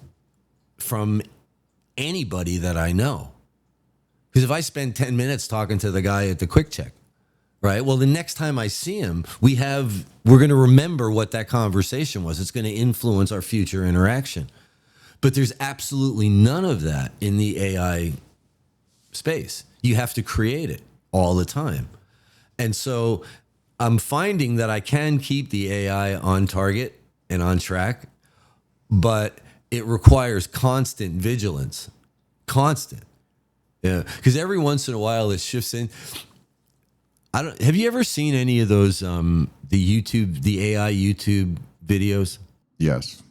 from anybody that I know. Because if I spend 10 minutes talking to the guy at the Quick Check, right? Well, the next time I see him, we're going to remember what that conversation was. It's going to influence our future interaction. But there's absolutely none of that in the AI space. You have to create it all the time. And so I'm finding that I can keep the AI on target and on track, but it requires constant vigilance. Constant. Yeah. Because every once in a while it shifts in. I don't. Have you ever seen any of those the AI YouTube videos? Yes.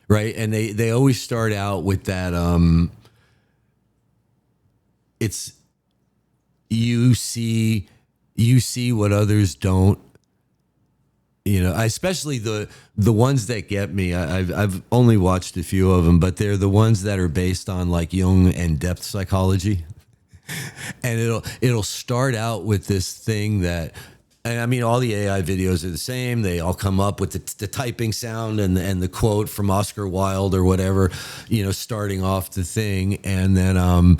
Right, and they always start out with that. It's you see what others don't. You know, especially the ones that get me. I've only watched a few of them, but they're the ones that are based on like Jung and depth psychology. And it'll start out with this thing that, and I mean, all the AI videos are the same. They all come up with the typing sound and the quote from Oscar Wilde or whatever, you know, starting off the thing, and then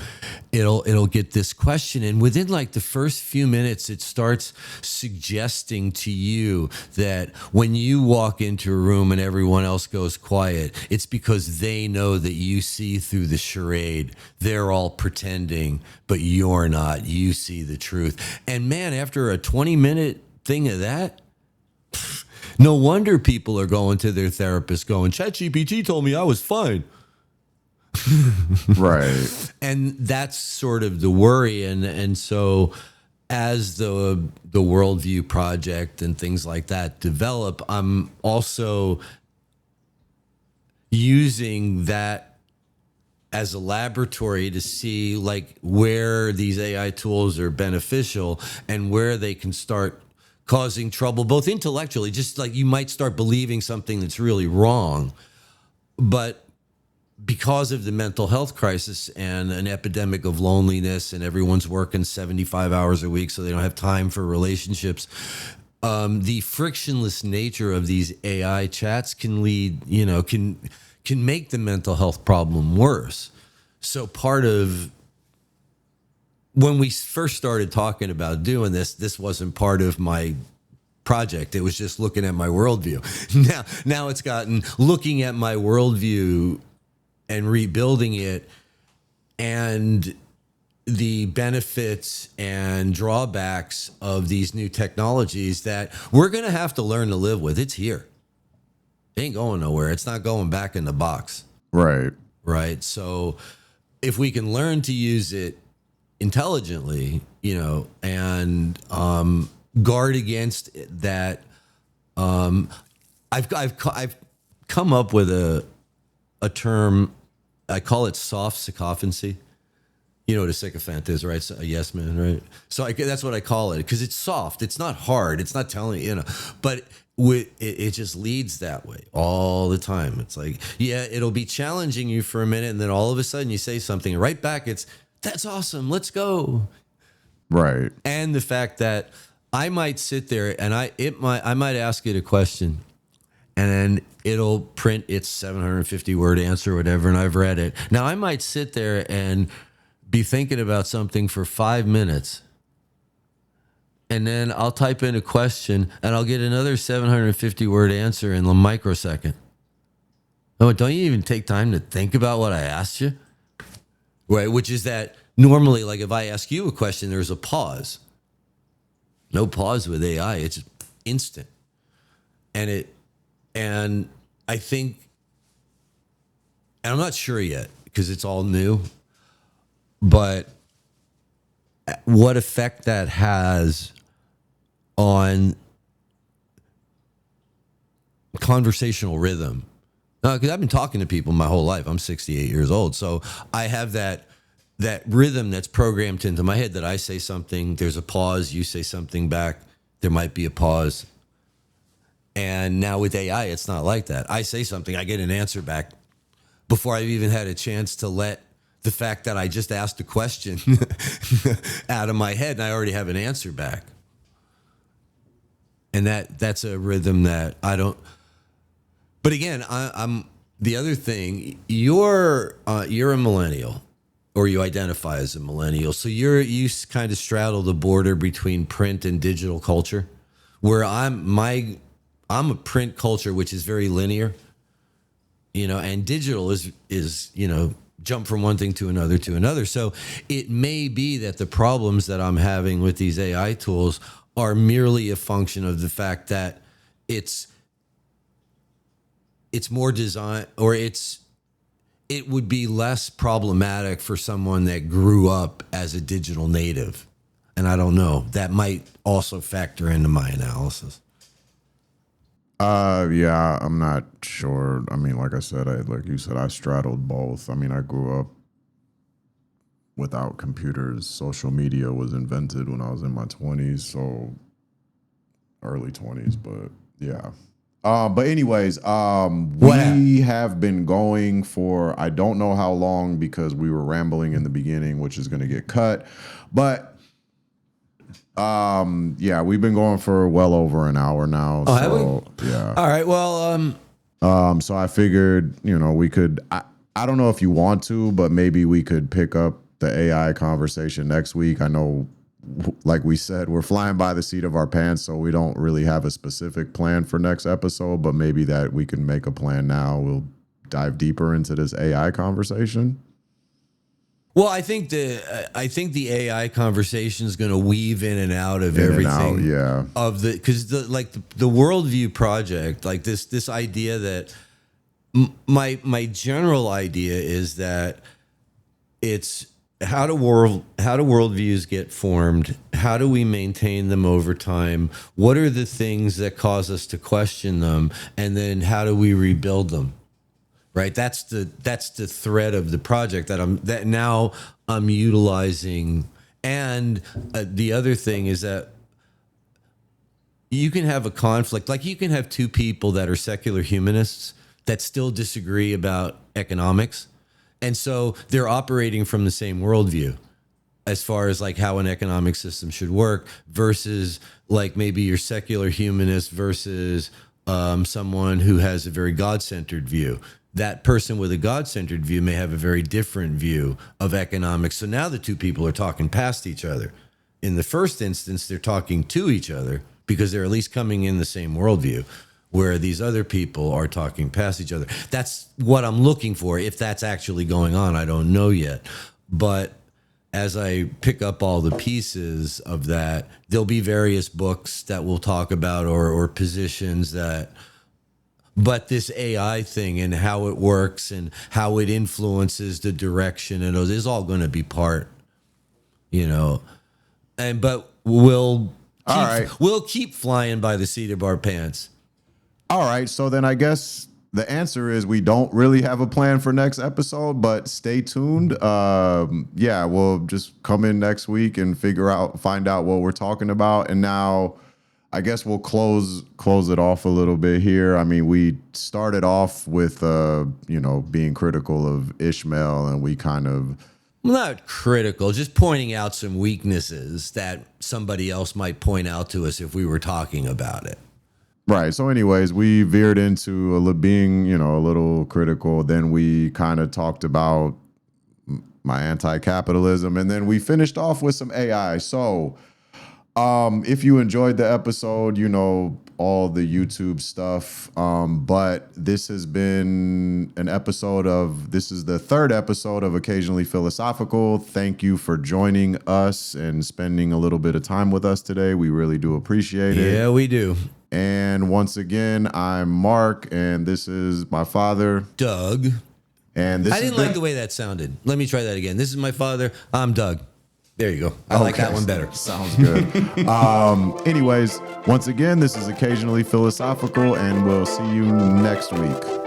it'll get this question, and within like the first few minutes, it starts suggesting to you that when you walk into a room and everyone else goes quiet, it's because they know that you see through the charade. They're all pretending, but you're not. You see the truth. And man, after a 20-minute thing of that, no wonder people are going to their therapist going, ChatGPT told me I was fine. Right. And that's sort of the worry. And so as the worldview project and things like that develop, I'm also using that as a laboratory to see like where these AI tools are beneficial and where they can start causing trouble, both intellectually, just like you might start believing something that's really wrong, but because of the mental health crisis and an epidemic of loneliness, and everyone's working 75 hours a week, so they don't have time for relationships. The frictionless nature of these AI chats can lead, you know, can make the mental health problem worse. So part of when we first started talking about doing this wasn't part of my project. It was just looking at my worldview. Now it's gotten looking at my worldview and rebuilding it, and the benefits and drawbacks of these new technologies that we're going to have to learn to live with. It's here. It ain't going nowhere. It's not going back in the box. Right. Right. So if we can learn to use it intelligently, you know, and guard against that, I've come up with a term. I call it soft sycophancy. You know what a sycophant is, right? So a yes man, right? So that's what I call it, because it's soft. It's not hard. It's not telling you know, but it just leads that way all the time. It's like, yeah, it'll be challenging you for a minute, and then all of a sudden you say something, and right back that's awesome. Let's go. Right. And the fact that I might sit there and I might ask it a question, and then it'll print its 750 word answer or whatever, and I've read it. Now I might sit there and be thinking about something for 5 minutes, and then I'll type in a question and I'll get another 750 word answer in a microsecond. Oh, don't you even take time to think about what I asked you? Right, which is that normally, like if I ask you a question, there's a pause. No pause with AI. It's instant. And I think, and I'm not sure yet because it's all new, but what effect that has on conversational rhythm. Because I've been talking to people my whole life. I'm 68 years old. So I have that rhythm that's programmed into my head that I say something, there's a pause, you say something back, there might be a pause. And now with AI, it's not like that. I say something, I get an answer back before I've even had a chance to let the fact that I just asked a question out of my head, and I already have an answer back. And that's a rhythm that I don't. But again, I'm the other thing. You're a millennial, or you identify as a millennial. So you kind of straddle the border between print and digital culture, where I'm a print culture, which is very linear, you know, and digital is you know, jump from one thing to another. So it may be that the problems that I'm having with these AI tools are merely a function of the fact that it's more design, or it would be less problematic for someone that grew up as a digital native. And I don't know. That might also factor into my analysis. Yeah, I'm not sure. I mean, like I said, like you said, I straddled both. I mean, I grew up without computers. Social media was invented when I was in my 20s, so early 20s, but yeah. But anyways, What happened? we have been going for I don't know how long because we were rambling in the beginning, which is going to get cut. But yeah, we've been going for well over an hour now. Oh, have we? So yeah. All right. Well, So I figured, we could. I don't know if you want to, but maybe we could pick up the AI conversation next week. I know, like we said, we're flying by the seat of our pants, so we don't really have a specific plan for next episode. But maybe that we can make a plan now. We'll dive deeper into this AI conversation. well, I think the AI conversation is going to weave in and out of In and everything. out, yeah. Of because the worldview project, like this idea that my general idea is that it's how do worldviews get formed? How do we maintain them over time? What are the things that cause us to question them? And then how do we rebuild them? Right? That's the thread of the project that now I'm utilizing. And the other thing is that you can have a conflict. Like you can have two people that are secular humanists that still disagree about economics. And so they're operating from the same worldview as far as like how an economic system should work versus like maybe your secular humanist versus someone who has a very God-centered view. That person with a God-centered view may have a very different view of economics. So now the two people are talking past each other. In the first instance, they're talking to each other because they're at least coming in the same worldview, where these other people are talking past each other. That's what I'm looking for. If that's actually going on, I don't know yet. But as I pick up all the pieces of that, there'll be various books that we'll talk about or positions that, but this AI thing and how it works and how it influences the direction and those is all going to be part, but All right. we'll keep flying by the seat of our pants. All right. So then I guess the answer is we don't really have a plan for next episode, but stay tuned. Yeah, we'll just come in next week and find out what we're talking about. And now I guess we'll close it off a little bit here. I mean, we started off with being critical of Ishmael, and we kind of Not critical, just pointing out some weaknesses that somebody else might point out to us if we were talking about it. right. So, anyways, we veered into being a little critical. Then we kind of talked about my anti-capitalism, and then we finished off with some AI. So, if you enjoyed the episode, all the YouTube stuff. But this has been this is the third episode of Occasionally Philosophical. Thank you for joining us and spending a little bit of time with us today. We really do appreciate it. Yeah, we do. And once again, I'm Mark, and this is my father, Doug. And this I didn't like the way that sounded. Let me try that again. This is my father. I'm Doug. There you go. I like that one better. Sounds good. Anyways, once again, this is Occasionally Philosophical, and we'll see you next week.